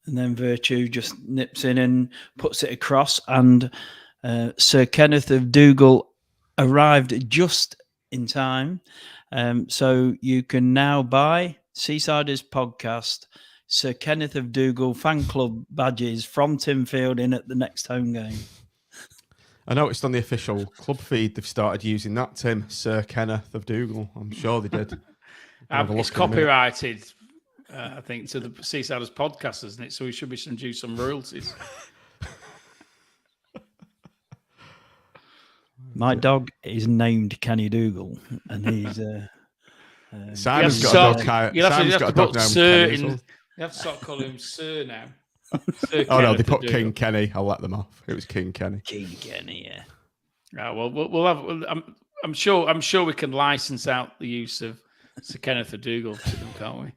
then Virtue just nips in and puts it across, and Sir Kenneth of Dougal arrived just in time. So you can now buy Seasiders Podcast Sir Kenneth of Dougal fan club badges from Tim Fielding at the next home game. I noticed on the official club feed they've started using that, Tim, Sir Kenneth of Dougal. I'm sure they did. It's copyrighted, I think, to the Seasiders Podcast, isn't it? So we should be due some royalties. My dog is named Kenny Dougal, and he's Simon's got a dog. Simon's got a dog named Kenny. You have to start calling him Sir now. Oh no, they put King Kenny. I'll let them off. It was King Kenny. King Kenny, yeah. Right, well, we'll have. I'm sure we can license out the use of Sir Kenneth of Dougal to them, can't we?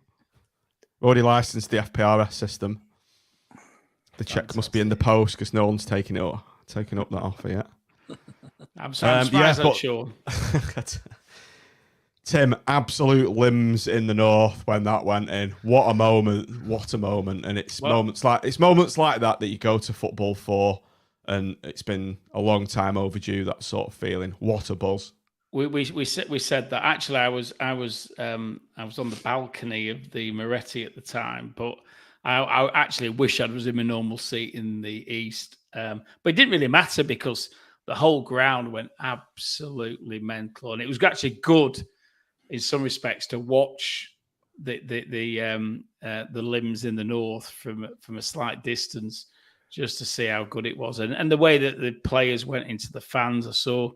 Already licensed the FPRS system. The check must be in the post because no one's taken up that offer yet. I'm surprised I'm sure. Tim, absolute limbs in the north when that went in. What a moment! And it's moments like that you go to football for, and it's been a long time overdue. That sort of feeling. What a buzz! We said that. Actually, I was on the balcony of the Moretti at the time, but I actually wish I was in my normal seat in the east. But it didn't really matter because the whole ground went absolutely mental, and it was actually good in some respects to watch the limbs in the north from a slight distance, just to see how good it was, and the way that the players went into the fans. I saw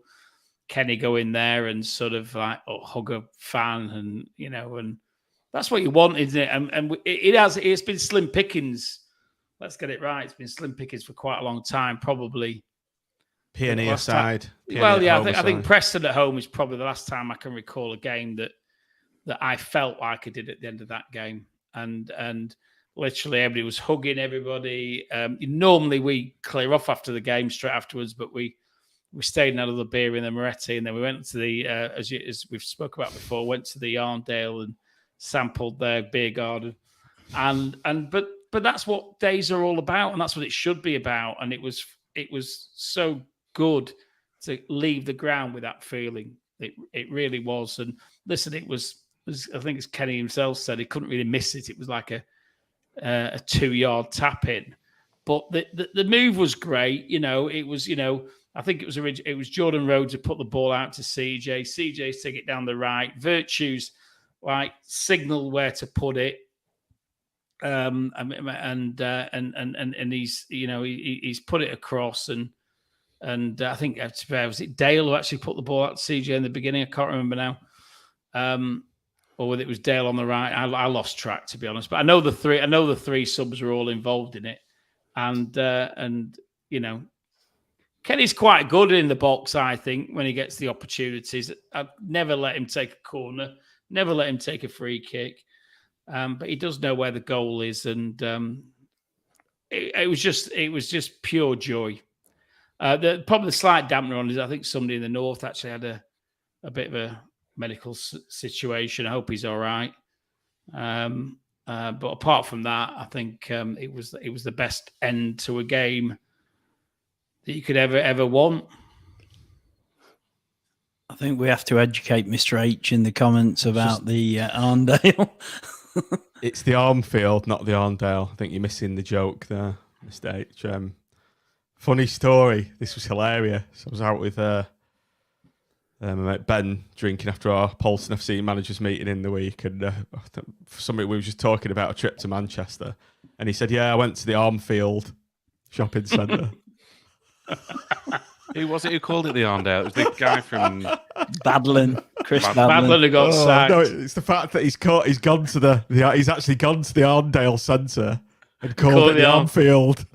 Kenny go in there and sort of like hug a fan, and and that's what you want, isn't it? And it's been slim pickings. Let's get it right. It's been slim pickings for quite a long time, probably. Peony aside. I think Preston at home is probably the last time I can recall a game that I felt like I did at the end of that game, and literally everybody was hugging everybody. Normally we clear off after the game straight afterwards, but we stayed and had another beer in the Moretti, and then we went to the as we've spoke about before, went to the Yarndale and sampled their beer garden, but that's what days are all about, and that's what it should be about. And it was so good to leave the ground with that feeling. It really was. And listen, it was I think as Kenny himself said, he couldn't really miss it. It was like a 2-yard tap in, but the move was great. It was I think it was Jordan Rhodes who put the ball out to CJ. CJ's take it down the right. Virtue's like signal where to put it. And he's he's put it across and I think was it Dale who actually put the ball out to CJ in the beginning? I can't remember now. Or whether it was Dale on the right. I lost track, to be honest. But I know the three subs were all involved in it. And Kenny's quite good in the box, I think, when he gets the opportunities. I've never let him take a corner, never let him take a free kick. But he does know where the goal is. And it was just pure joy. Probably the slight dampener on is I think somebody in the north actually had a bit of a medical situation. I hope he's all right. But apart from that, I think it was the best end to a game that you could ever want. I think we have to educate Mr. H in the comments about the Arndale. It's the Armfield, not the Arndale. I think you're missing the joke there, Mr. H. Funny story. This was hilarious. I was out with my mate Ben drinking after our Paulson FC managers meeting in the week, and for some reason we were just talking about a trip to Manchester, and he said, "Yeah, I went to the Armfield shopping centre." Who was it who called it the Arndale? It was the guy from Badlin, Chris Badlin who got sacked. No, it's the fact that he's gone to he's actually gone to the Arndale centre and called it the Armfield.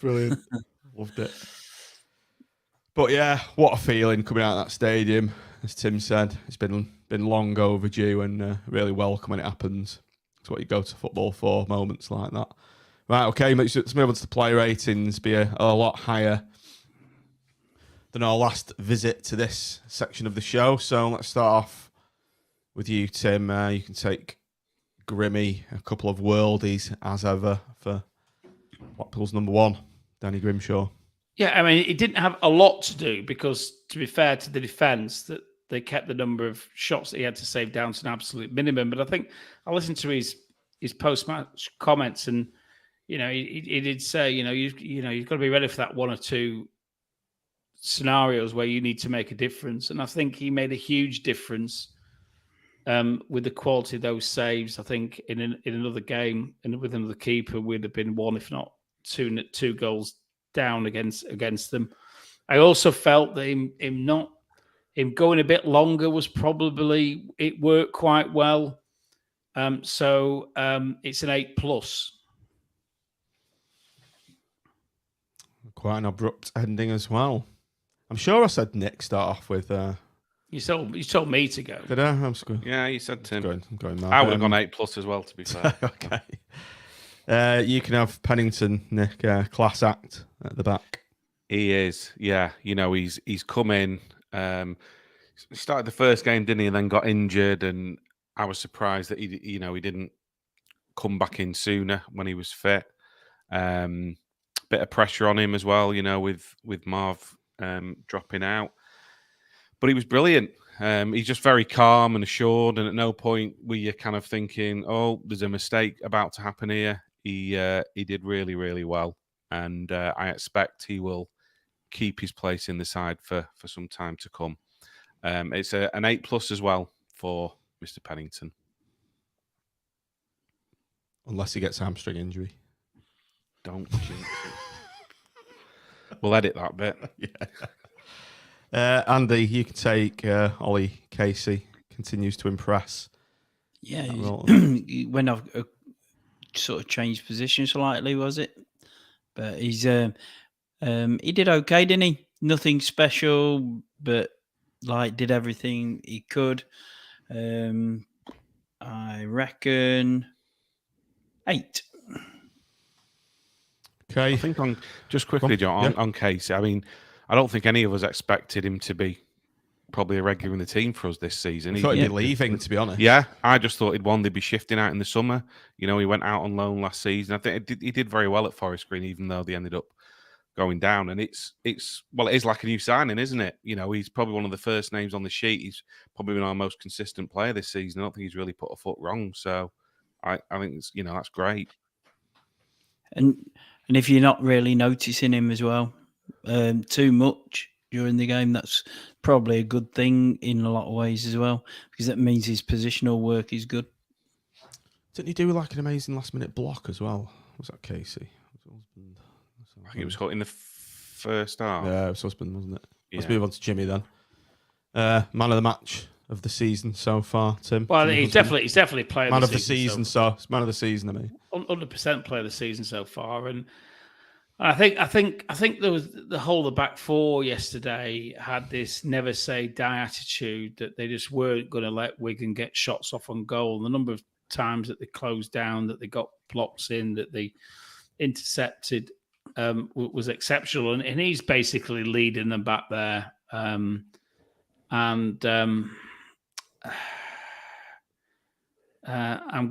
Brilliant. Loved it. But yeah, what a feeling coming out of that stadium. As Tim said, it's been long overdue and really welcome when it happens. It's what you go to football for, moments like that. Right, okay, let's move on to the player ratings. Be a lot higher than our last visit to this section of the show. So let's start off with you, Tim. You can take Grimmy, a couple of worldies as ever for Blackpool's number one, Danny Grimshaw. Yeah, I mean, he didn't have a lot to do because, to be fair to the defence, that they kept the number of shots that he had to save down to an absolute minimum. But I think I listened to his post-match comments, and he did say, you've got to be ready for that one or two scenarios where you need to make a difference. And I think he made a huge difference with the quality of those saves. I think in another game and with another keeper, we'd have been one, if not two goals down against them. I also felt that him going a bit longer was probably, it worked quite well. So it's an 8+. Quite an abrupt ending as well. I'm sure I said Nick start off with. You told me to go. Did I? I'm just going. Yeah, you said Tim. I'm going now. I would have gone 8+ as well, to be fair. Okay. You can have Pennington, Nick, class act at the back. He is, yeah. He's come in. He started the first game, didn't he? And then got injured, and I was surprised that he didn't come back in sooner when he was fit. Bit of pressure on him as well, with Marv dropping out. But he was brilliant. He's just very calm and assured, and at no point were you kind of thinking, "Oh, there's a mistake about to happen here." He did really, really well, and I expect he will keep his place in the side for some time to come. It's an 8+ as well for Mr. Pennington, unless he gets a hamstring injury. Don't jinx it. We'll edit that bit. Yeah. Andy, you can take Ollie Casey. Continues to impress. Yeah, when I've sort of changed position slightly, was it? But he did okay, didn't he? Nothing special, but did everything he could. I reckon 8. Okay. I think just quickly, John, on Casey, I mean, I don't think any of us expected him to be probably a regular in the team for us this season. I thought he'd be leaving, to be honest. Yeah, I just thought they'd be shifting out in the summer. He went out on loan last season. I think he did very well at Forest Green, even though they ended up going down. And it is like a new signing, isn't it? He's probably one of the first names on the sheet. He's probably been our most consistent player this season. I don't think he's really put a foot wrong. So I think that's great. And And if you're not really noticing him as well too much during the game, that's probably a good thing in a lot of ways as well, because that means his positional work is good. Didn't he do like an amazing last-minute block as well? Was that Casey? I think it was caught in the first half. Yeah, it was husband, wasn't it? Yeah. Let's move on to Jimmy then. Man of the match of the season so far, Tim. Well, Jimmy he's Husband. definitely player Man of of the season. So it's man of the season. I mean, 100% player of the season so far, and I think there was the whole of the back four yesterday had this never say die attitude that they just weren't going to let Wigan get shots off on goal. The number of times that they closed down, that they got blocks in, that they intercepted was exceptional, and he's basically leading them back there. I'm going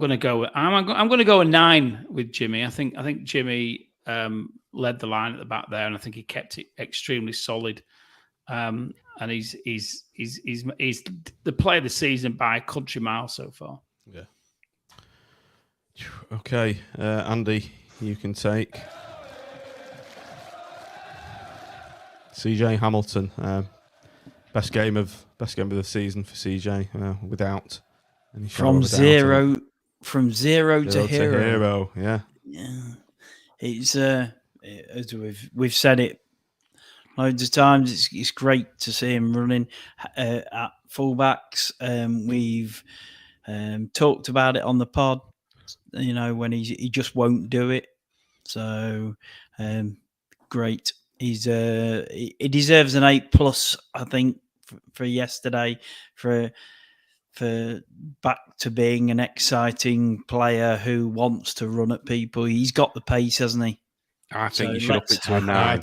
to go. I'm going to go a 9 with Jimmy. I think Jimmy led the line at the back there, and I think he kept it extremely solid. And he's the player of the season by a country mile so far. yeah. Okay, Andy, you can take CJ Hamilton. Best game of the season for CJ without any From zero to hero. Yeah. It's as we've said it loads of times. It's great to see him running at fullbacks. We've talked about it on the pod. You know, when he just won't do it. So great. He deserves an 8+. I think for yesterday for back to being an exciting player who wants to run at people. He's got the pace, hasn't he? I think So you should up it to a 9.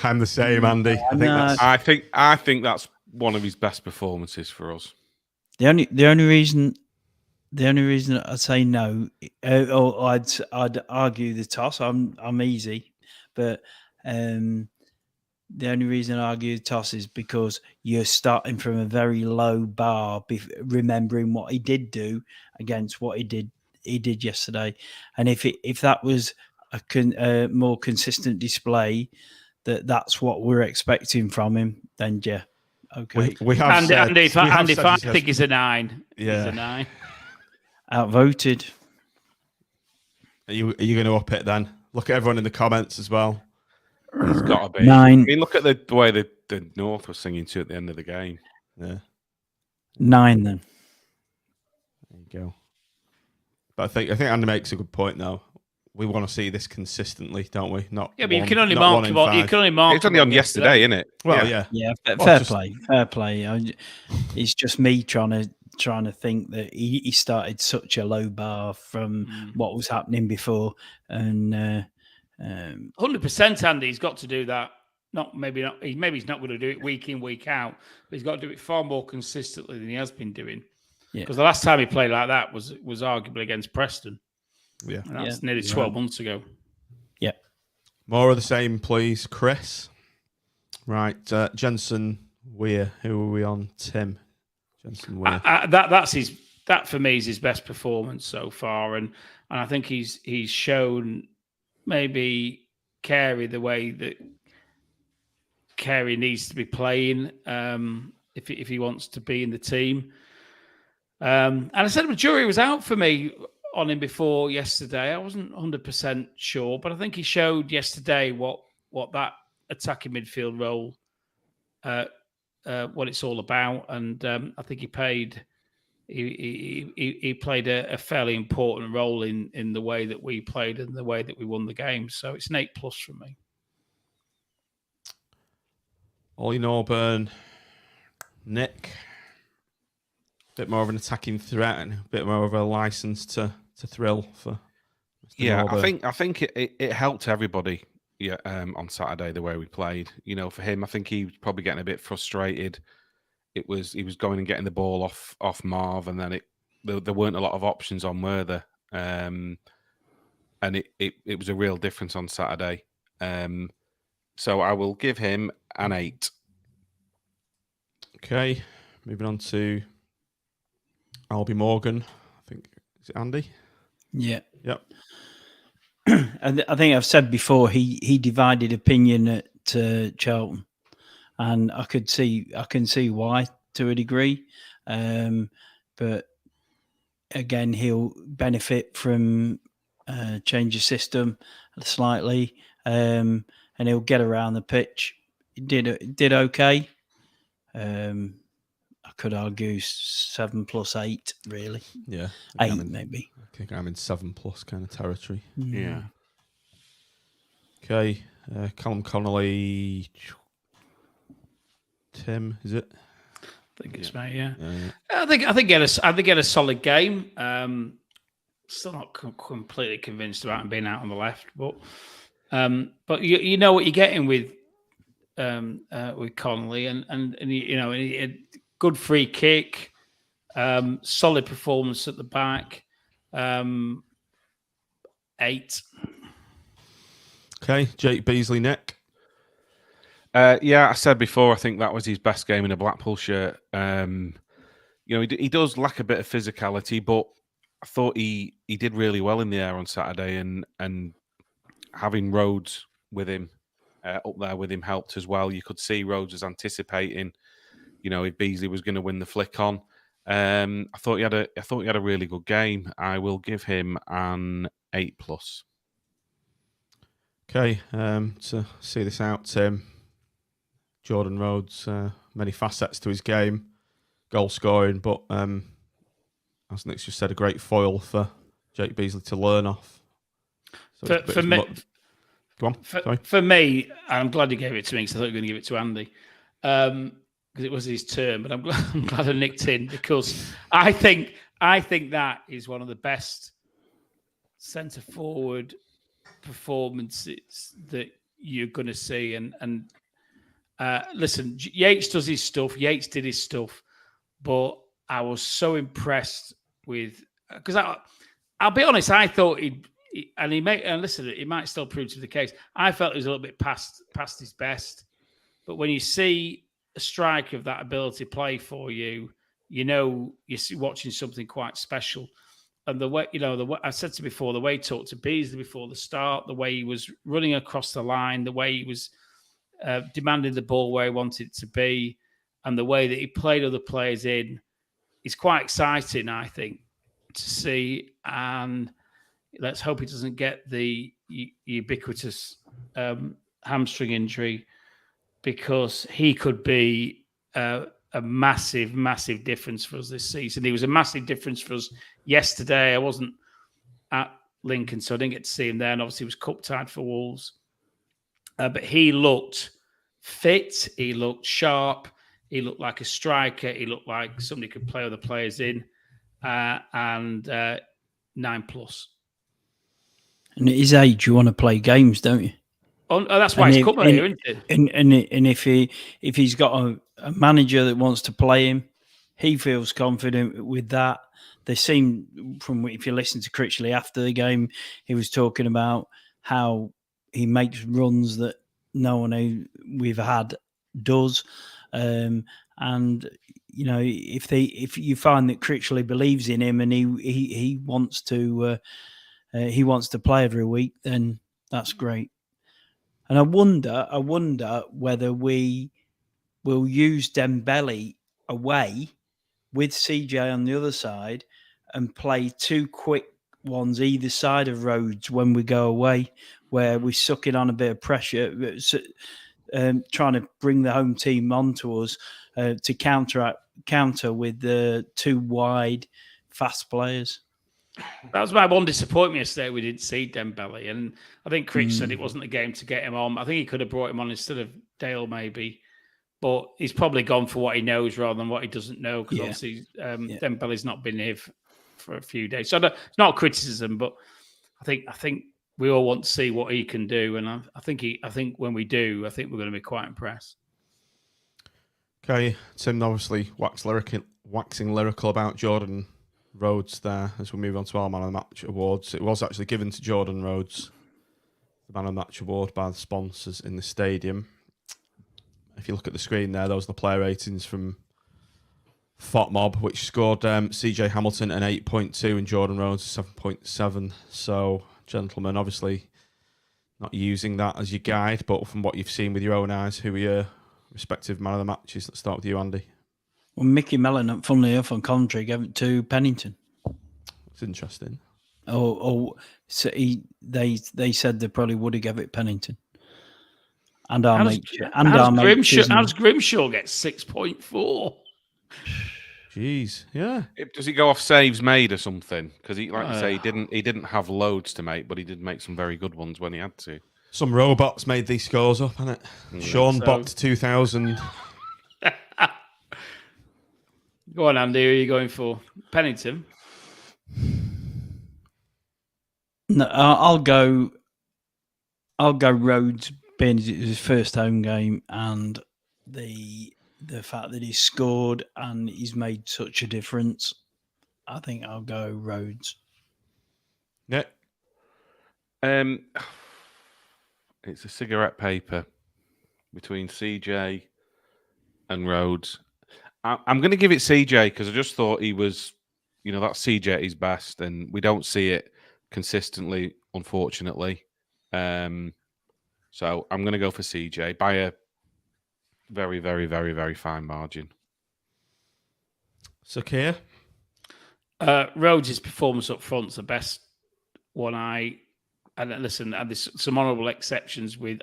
I'm the same, Andy. I think that's one of his best performances for us. The only reason I'd say no, or I'd argue the toss. I'm easy, but the only reason I argue the toss is because you're starting from a very low bar, remembering what he did do against what he did yesterday, and if that was a more consistent display, that's what we're expecting from him, then yeah, okay. We have Andy, said, I think he's a 9. Yeah. He's a 9. Outvoted. Are you going to up it then? Look at everyone in the comments as well. It's got to be 9. I mean, look at the way the North was singing to at the end of the game. Yeah. 9 then. There you go. But I think Andy makes a good point though. We want to see this consistently, don't we? Not Yeah, but you can only mark him on. You can only mark. It's only on yesterday, isn't it? Well, yeah. Fair play. It's just me trying to think that he started such a low bar from what was happening before, and 100%, Andy. He's got to do that. Maybe he's not going to do it week in, week out, but he's got to do it far more consistently than he has been doing. Yeah. Because the last time he played like that was arguably against Preston. Yeah. And that's nearly 12 months ago. Yeah. More of the same, please, Chris. Right, Jensen Weir. Who are we on? Tim. Jensen Weir. That for me is his best performance so far, and I think he's shown maybe Carey the way that Carey needs to be playing if he wants to be in the team. And I said the jury was out for me on him before yesterday. I wasn't 100% sure, but I think he showed yesterday what that attacking midfield role, what it's all about, and I think he played a fairly important role in the way that we played and the way that we won the game. So it's an 8+ from me. Ollie Norburn, Nick. Bit more of an attacking threat and a bit more of a license to thrill for Mr. Yeah, Norburn. I think it helped everybody. Yeah, on Saturday the way we played. You know, for him, I think he was probably getting a bit frustrated. He was going and getting the ball off Marv, and then there weren't a lot of options on, were there? And it was a real difference on Saturday. So I will give him an 8. Okay, moving on to Albie Morgan. I think, is it Andy? Yeah. Yep. I think I've said before he divided opinion at Charlton, and I can see why to a degree, but again he'll benefit from change of system slightly, and he'll get around the pitch. He did okay. I could argue 7 + 8, really. Yeah. 8 maybe. I think I'm in 7+ kind of territory. Yeah. Okay. Callum Connolly. Tim, is it? I think it's me, yeah. Yeah. I think he had a solid game. Still not completely convinced about him being out on the left, but you know what you're getting with Connolly, and he had good free kick, solid performance at the back. 8. Okay. Jake Beasley, Nick. Yeah, I said before, I think that was his best game in a Blackpool shirt. He does lack a bit of physicality, but I thought he did really well in the air on Saturday, and having Rhodes with him up there with him helped as well. You could see Rhodes was anticipating, if Beasley was going to win the flick on. I thought he had a really good game. I will give him an 8+. Okay. To see this out, Tim. Jordan Rhodes, many facets to his game, goal scoring, but as Nick's just said, a great foil for Jake Beasley to learn off. So For me, go on. Sorry. For me, I'm glad you gave it to me because I thought you were going to give it to Andy because it was his turn. But I'm glad I nicked in because I think that is one of the best centre forward performances that you're going to see. And listen, Yates does his stuff. Yates did his stuff, but I was so impressed with because I'll be honest. I thought it might still prove to be the case. I felt he was a little bit past his best, but when you see a striker of that ability play for you, you're watching something quite special. And the way I said to before, the way he talked to Beasley before the start, the way he was running across the line, the way he was demanding the ball where he wanted it to be, and the way that he played other players in is quite exciting, I think, to see. And let's hope he doesn't get the ubiquitous hamstring injury because he could be a massive, massive difference for us this season. He was a massive difference for us yesterday. I wasn't at Lincoln, so I didn't get to see him there. And obviously, he was cup-tied for Wolves. But he looked fit. He looked sharp. He looked like a striker. He looked like somebody could play other players in. And 9+. And at his age, you want to play games, don't you? Oh, that's why he's coming here, isn't it? And if he's got a manager that wants to play him, he feels confident with that. They seem, if you listen to Critchley after the game, he was talking about how he makes runs that no one we've had does. And if you find that Critchley believes in him and he wants to play every week, then that's great. And I wonder whether we will use Dembele away with CJ on the other side and play 2 quick ones either side of Rhodes when we go away, where we suck it on a bit of pressure, trying to bring the home team onto us to counter with the 2 wide, fast players. That was my one disappointment yesterday. We didn't see Dembele, and I think Critch said it wasn't a game to get him on. I think he could have brought him on instead of Dale, maybe, but he's probably gone for what he knows rather than what he doesn't know because obviously Dembele's not been here for a few days. So it's not criticism, but I think we all want to see what he can do, and I think when we do, I think we're going to be quite impressed. Okay, Tim obviously waxing lyrical about Jordan Rhodes there as we move on to our Man of the Match awards. It was actually given to Jordan Rhodes, the Man of the Match award, by the sponsors in the stadium. If you look at the screen there, those are the player ratings from FOTMob, which scored CJ Hamilton an 8.2 and Jordan Rhodes a 7.7. So gentlemen? Obviously, not using that as your guide, but from what you've seen with your own eyes, who are your respective man of the matches? Let's start with you, Andy. Well, Mickey Mellon, funnily enough, on commentary, gave it to Pennington. It's interesting. So they said they probably would have given it Pennington. And our mate, how's Grimshaw get 6.4? Jeez, yeah. Does he go off saves made or something? Because he, like you say, he didn't have loads to make, but he did make some very good ones when he had to. Some robots made these scores up, hasn't it? Sean Bot 2000. Go on, Andy. Who are you going for? Pennington? No, I'll go Rhodes, being it was his first home game, and the fact that he scored and he's made such a difference. I think I'll go Rhodes. Yeah. It's a cigarette paper between CJ and Rhodes. I'm going to give it CJ because I just thought he was, that's CJ at his best, and we don't see it consistently, unfortunately. So I'm going to go for CJ by a very, very, very, very fine margin. Sakir? Rhodes' performance up front's the best one. And listen, and there's some honourable exceptions with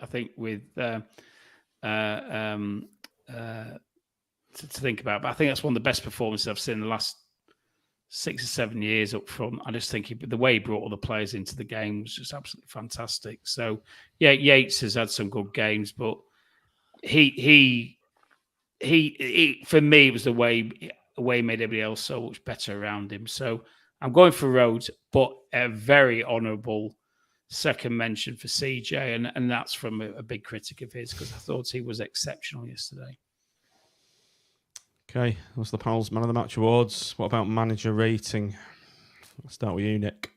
to think about, but I think that's one of the best performances I've seen in the last 6 or 7 years up front. I just think the way he brought all the players into the game was just absolutely fantastic. So yeah, Yates has had some good games, but he for me it was the way he made everybody else so much better around him. So I'm going for Rhodes, but a very honourable second mention for CJ, and that's from a big critic of his because I thought he was exceptional yesterday. Okay, that's the panel's Man of the Match awards. What about manager rating? Let's start with you, Nick.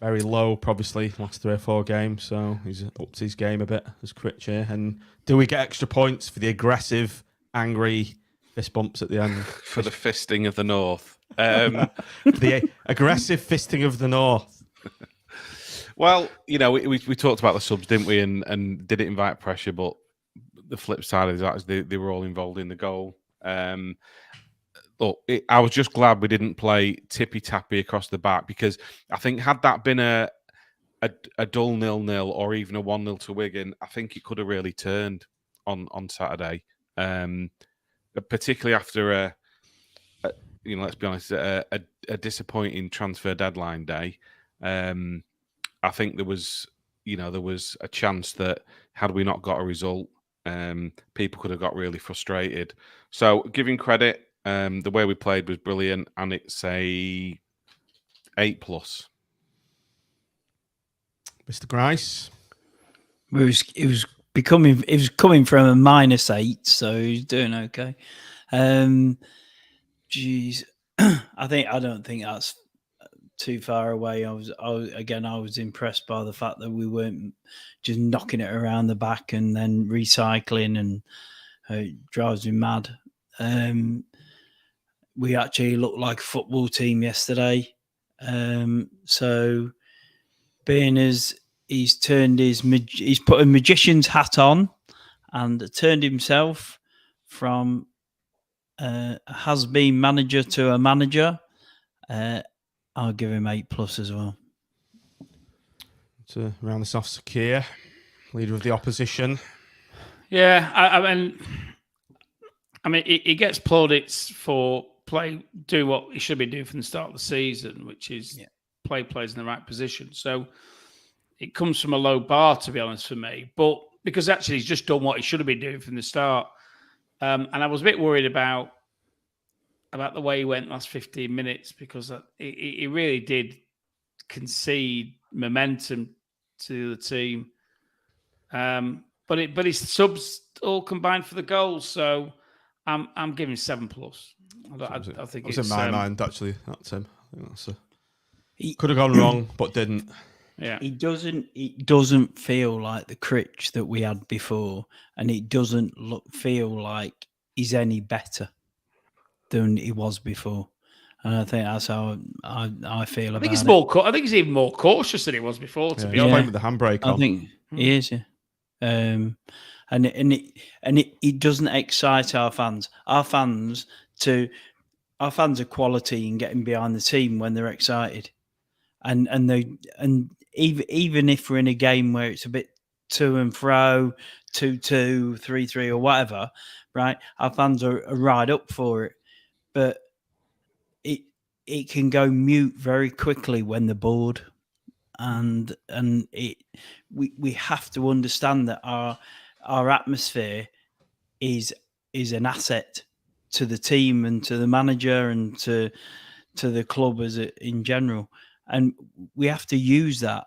Very low, obviously, last 3 or 4 games, so he's upped his game a bit as Critch here. And do we get extra points for the aggressive, angry fist bumps at the end? For the fisting of the North. The aggressive fisting of the North. Well, we talked about the subs, didn't we? And did it invite pressure? But the flip side of that is they were all involved in the goal. Look, I was just glad we didn't play tippy-tappy across the back because I think had that been a dull 0-0 or even a 1-0 to Wigan, I think it could have really turned on Saturday. Particularly after let's be honest, a disappointing transfer deadline day. I think there was a chance that had we not got a result, people could have got really frustrated. So giving credit, the way we played was brilliant, and it's a 8+. Mr. Grice? It was coming from a -8, so he's doing okay. Geez, I don't think that's too far away. I was impressed by the fact that we weren't just knocking it around the back and then recycling, and it drives me mad. We actually looked like a football team yesterday. So being as he's put a magician's hat on and turned himself from a has-been manager to a manager, I'll give him 8+ as well. To round this off, Sakir, leader of the opposition. Yeah, I mean, he gets plaudits for do what he should be doing from the start of the season, which is play players in the right position. So it comes from a low bar, to be honest, for me. But because actually he's just done what he should have been doing from the start. And I was a bit worried about the way he went last 15 minutes because he really did concede momentum to the team. But his subs all combined for the goals, so I'm giving 7+. I think it's in my mind actually. That's him. I think could have gone wrong, but didn't. Yeah, It doesn't feel like the Critch that we had before, and it doesn't feel like he's any better than he was before. And I think that's how I feel I about think he's it. more. I think he's even more cautious than he was before. To be He's honest, playing with the handbrake I on. think he is, yeah. And it doesn't excite our fans. Our fans are quality in getting behind the team when they're excited, and even if we're in a game where it's a bit to and fro, 2-2, 3-3, or whatever, right? Our fans are right up for it, but it can go mute very quickly when they're bored, and we have to understand that our atmosphere is an asset to the team and to the manager and to the club in general, and we have to use that,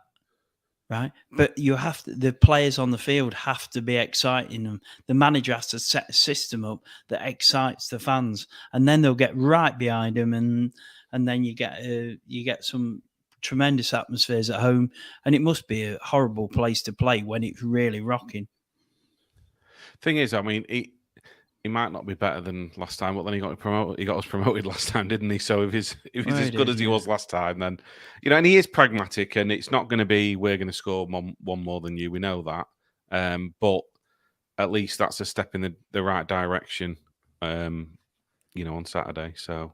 right? But the players on the field have to be exciting them. The manager has to set a system up that excites the fans, and then they'll get right behind them, and then you get some tremendous atmospheres at home, and it must be a horrible place to play when it's really rocking. Thing is, I mean, he might not be better than last time, but then he got promoted. He got us promoted last time, didn't he? So if he's as good as he was last time, then and he is pragmatic, and it's not going to be we're going to score one more than you. We know that, but at least that's a step in the right direction. On Saturday. So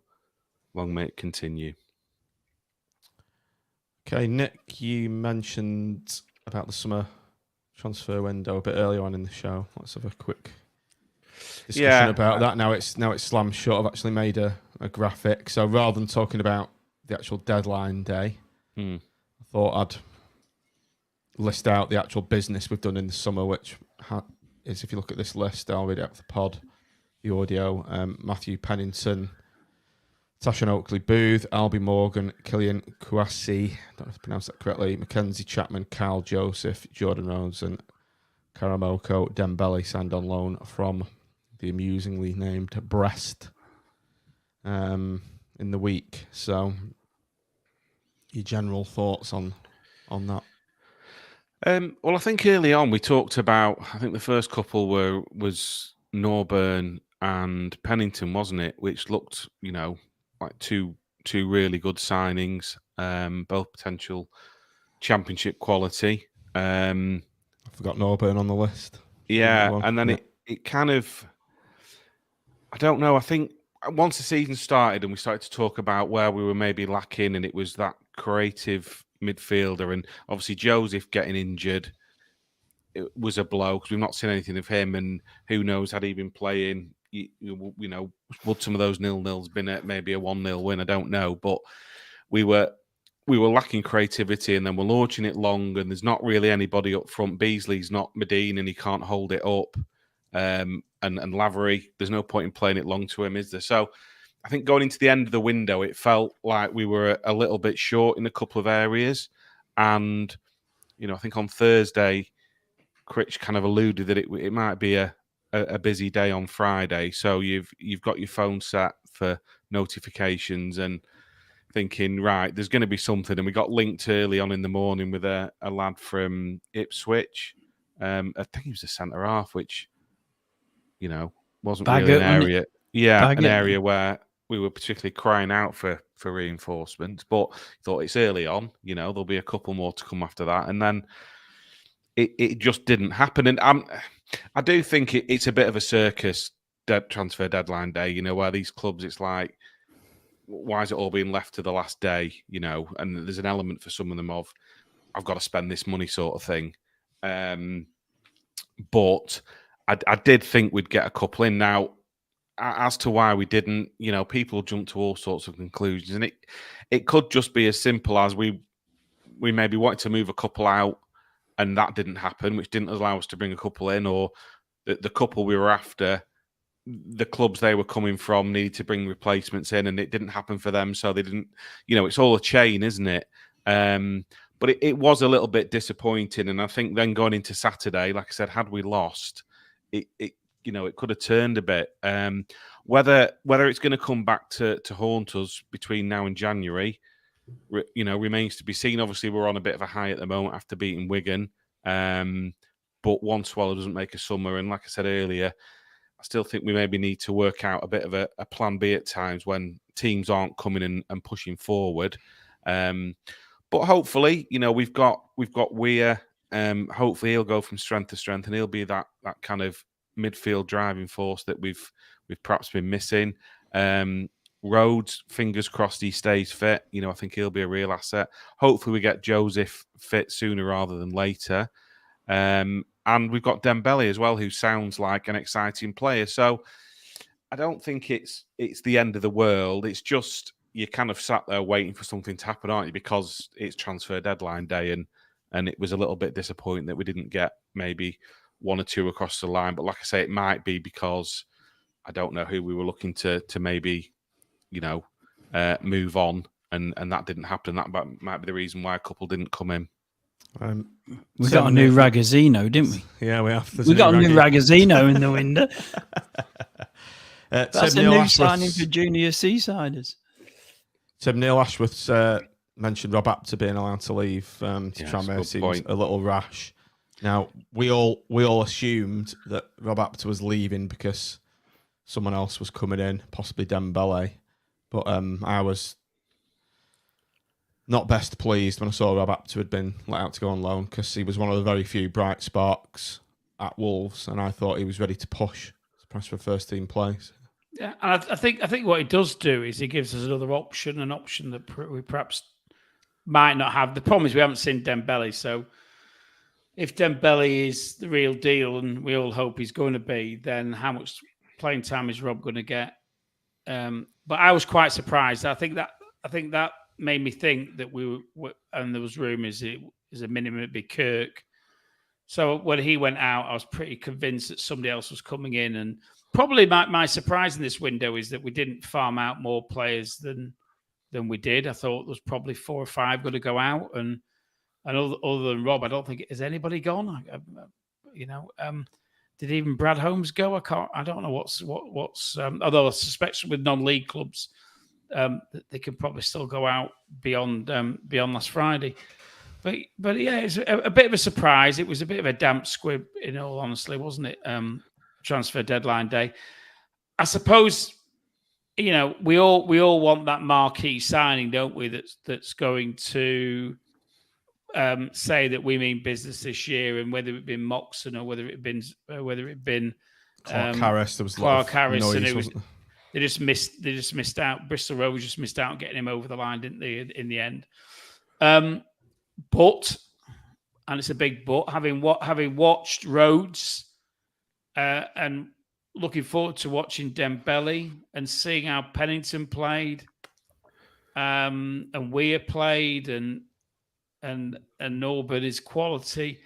long may it continue. Okay, Nick, you mentioned about the summer transfer window a bit earlier on in the show. Let's have a quick discussion about that. Now it's slammed shut. I've actually made a graphic. So rather than talking about the actual deadline day, I thought I'd list out the actual business we've done in the summer, which is, if you look at this list, I'll read it out for the pod, the audio. Matthew Pennington, Tashan Oakley Booth, Albie Morgan, Killian Kouassi, I don't know if I pronounced that correctly, Mackenzie Chapman, Carl Joseph, Jordan Rhodes, and Karamoko Dembele signed on loan from the amusingly named Brest in the week. So, your general thoughts on that? Well, I think early on we talked about. I think the first couple was Norburn and Pennington, wasn't it? Which looked, like two really good signings, both potential championship quality. I forgot Norburn on the list. Yeah, and then it kind of, I don't know. I think once the season started and we started to talk about where we were maybe lacking, and it was that creative midfielder, and obviously Joseph getting injured, it was a blow because we've not seen anything of him, and who knows, had he been playing, would some of those 0-0s been maybe a 1-0 win? I don't know, but we were lacking creativity, and then we're launching it long, and there's not really anybody up front. Beasley's not Medine, and he can't hold it up. And Lavery, there's no point in playing it long to him, is there? So I think going into the end of the window, it felt like we were a little bit short in a couple of areas. And, I think on Thursday, Critch kind of alluded that it might be a busy day on Friday. So you've got your phone set for notifications and thinking, right, there's going to be something. And we got linked early on in the morning with a lad from Ipswich. I think he was a centre half, which, wasn't really an area. An area where we were particularly crying out for reinforcements. But thought it's early on, there'll be a couple more to come after that. And then it just didn't happen. And I do think it's a bit of a circus transfer deadline day, where these clubs, it's like, why is it all being left to the last day, and there's an element for some of them of, I've got to spend this money sort of thing. But I did think we'd get a couple in. Now, as to why we didn't, people jump to all sorts of conclusions, and it could just be as simple as we maybe wanted to move a couple out, and that didn't happen, which didn't allow us to bring a couple in, or the couple we were after, the clubs they were coming from needed to bring replacements in, and it didn't happen for them, so they didn't. It's all a chain, isn't it? But it was a little bit disappointing, and I think then going into Saturday, like I said, had we lost, it could have turned a bit. Whether it's going to come back to haunt us between now and January, remains to be seen. Obviously, we're on a bit of a high at the moment after beating Wigan, but one swallow doesn't make a summer. And like I said earlier, I still think we maybe need to work out a bit of a plan B at times when teams aren't coming in and pushing forward. But hopefully, we've got Weir. Hopefully, he'll go from strength to strength, and he'll be that kind of midfield driving force that we've perhaps been missing. Rhodes, fingers crossed he stays fit. I think he'll be a real asset. Hopefully, we get Joseph fit sooner rather than later. And we've got Dembele as well, who sounds like an exciting player. So I don't think it's the end of the world. It's just you kind of sat there waiting for something to happen, aren't you? Because it's transfer deadline day, and it was a little bit disappointing that we didn't get maybe one or two across the line. But like I say, it might be because I don't know who we were looking to maybe, move on, and that didn't happen. That might be the reason why a couple didn't come in. We got a new Ragazzino, didn't we? Yeah, we have. We got a new Ragazzino in the window. That's a new signing for junior Seasiders. Tim Neil Ashworth's mentioned Rob Apter being allowed to leave to Tranmere. Seems a little rash. Now we all assumed that Rob Apter was leaving because someone else was coming in, possibly Dembele. But I was not best pleased when I saw Rob Apter had been let out to go on loan, because he was one of the very few bright sparks at Wolves, and I thought he was ready to press for first team place. Yeah, and I think what he does do is he gives us another option, an option that we perhaps might not have. The problem is we haven't seen Dembele, so if Dembele is the real deal, and we all hope he's going to be, then how much playing time is Rob going to get? But I was quite surprised. I think that made me think that we were, and there was rumours it was a minimum it'd be Kirk. So when he went out, I was pretty convinced that somebody else was coming in. And probably my surprise in this window is that we didn't farm out more players than we did. I thought there was probably 4 or 5 going to go out, and other than Rob, I don't think has anybody gone. Did even Brad Holmes go? I don't know what's. Although I suspect with non-league clubs, they can probably still go out beyond last Friday. But yeah, it's a bit of a surprise. It was a bit of a damp squib, in all honesty, wasn't it? Transfer deadline day. I suppose, we all want that marquee signing, don't we? That's going to say that we mean business this year, and whether it been Moxon or whether it been Clark Harris. There was Clark Harris, noise, and they just missed out. Bristol Road just missed out on getting him over the line, didn't they? In the end, but, and it's a big but, having watched Rhodes and looking forward to watching Dembele and seeing how Pennington played, and Weir played, and Norbert is quality.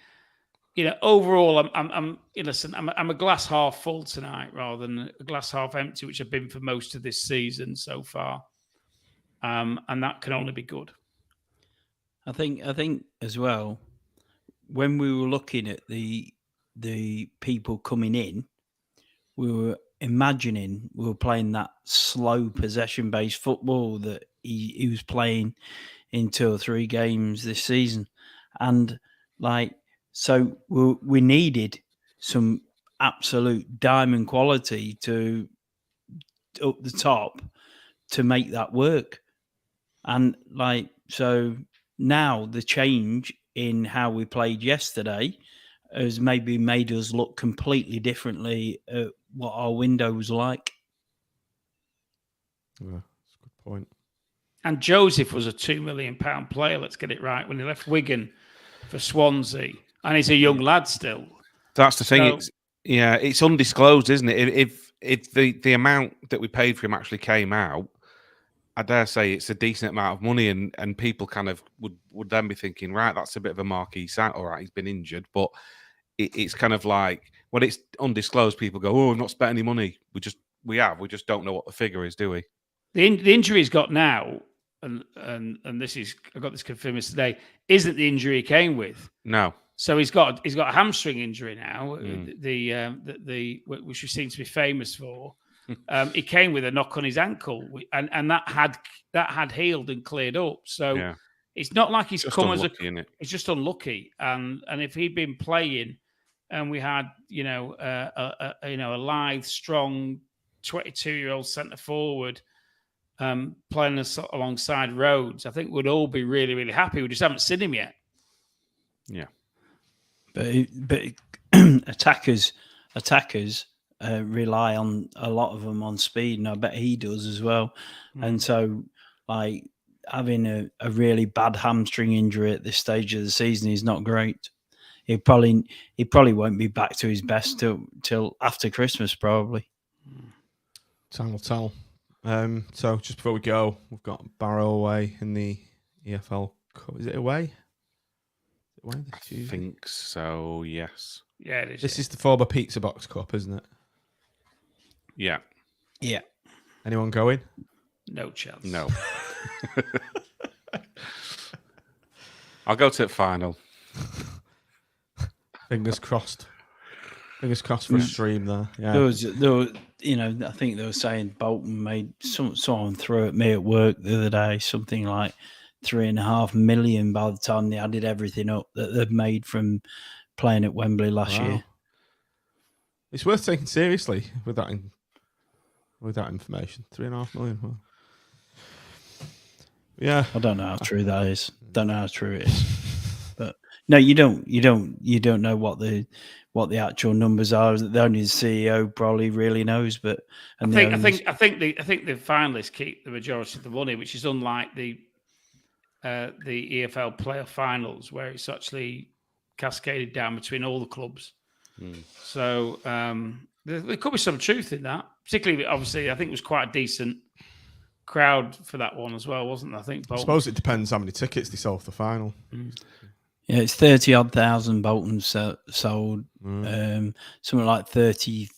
Overall, I'm a glass half full tonight rather than a glass half empty, which I've been for most of this season so far, and that can only be good. I think as well, when we were looking at the people coming in, we were imagining we were playing that slow possession-based football that he was playing in 2 or 3 games this season. And so we needed some absolute diamond quality to up the top to make that work. And so now the change in how we played yesterday has maybe made us look completely differently at what our window was like. Yeah, that's a good point. And Joseph was a £2 million player, let's get it right, when he left Wigan for Swansea. And he's a young lad still. That's the thing. It's undisclosed, isn't it? If the amount that we paid for him actually came out, I dare say it's a decent amount of money, and people kind of would then be thinking, right, that's a bit of a marquee sign. All right, he's been injured, but it's kind of like when it's undisclosed, people go, "Oh, we've not spent any money. We just don't know what the figure is, do we?" The injury he's got now, and this is, I got this confirmed today, isn't the injury he came with. No. So he's got a hamstring injury now, which he seems to be famous for. He came with a knock on his ankle, and that had healed and cleared up. So it's not like he's come as it's just unlucky. And if he'd been playing, and we had a lithe, strong 22-year-old centre forward playing alongside Rhodes, I think we'd all be really, really happy. We just haven't seen him yet. Yeah. But attackers rely on a lot of them on speed, and I bet he does as well. And so, like, having a really bad hamstring injury at this stage of the season is not great. He probably won't be back to his best till after Christmas, probably. Time will tell. So just before we go, we've got Barrow away in the EFL Cup. Is it away? I think so, yes. Yeah, it is. This is the former Pizza Box Cup, isn't it? Yeah. Yeah. Anyone going? No chance. No. I'll go to the final. Fingers crossed. Fingers crossed for a stream there. Yeah. There was, I think they were saying Bolton made someone threw at me at work the other day something like 3.5 million by the time they added everything up that they've made from playing at Wembley last year. It's worth taking seriously with that information. 3.5 million. Well, yeah. I don't know how true that is. Don't know how true it is. But no, you don't know what the actual numbers are. Only the CEO probably really knows. But I think the finalists keep the majority of the money, which is unlike the EFL playoff finals, where it's actually cascaded down between all the clubs. So there could be some truth in that. Particularly, obviously, I think it was quite a decent crowd for that one as well, wasn't it? I think. I suppose it depends how many tickets they sold for the final. Yeah, it's 30,000 Bolton sold. Something like 30.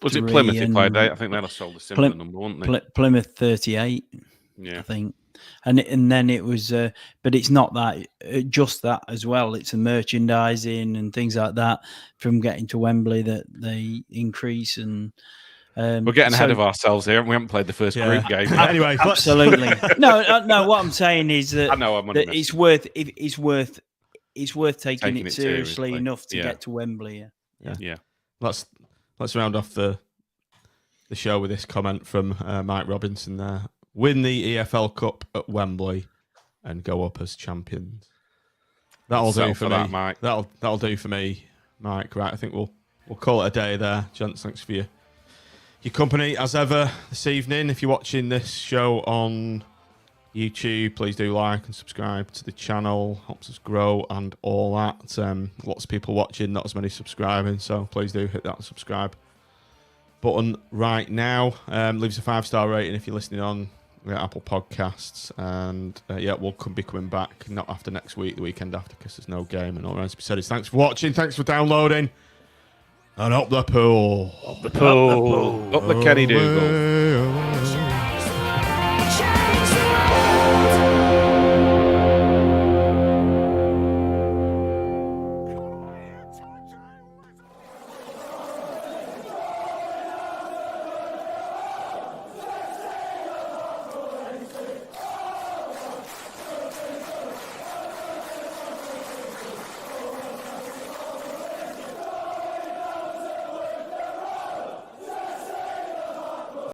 Was it Plymouth who played? I think they'd have sold a similar number, wouldn't they? Plymouth 38. Yeah, I think. And then it was, but it's not that, just that as well. It's the merchandising and things like that from getting to Wembley that they increase. And we're getting ahead of ourselves here. We haven't played the first group game. Anyway, absolutely. No. What I'm saying is that, I know that it's worth taking it seriously enough to get to Wembley. Yeah. Let's round off the show with this comment from Mike Robinson there. Win the EFL Cup at Wembley and go up as champions. That'll do for me, Mike. That'll do for me, Mike. Right, I think we'll call it a day there, gents. Thanks for your company as ever this evening. If you're watching this show on YouTube, please do like and subscribe to the channel. Helps us grow and all that. Lots of people watching, not as many subscribing, so please do hit that subscribe button right now. Leave us a 5-star rating if you're listening on Apple Podcasts, and we'll be coming back not after next week, the weekend after, because there's no game and all that to be said. Thanks for watching, thanks for downloading, and up the pool, up the Kenny Dougal.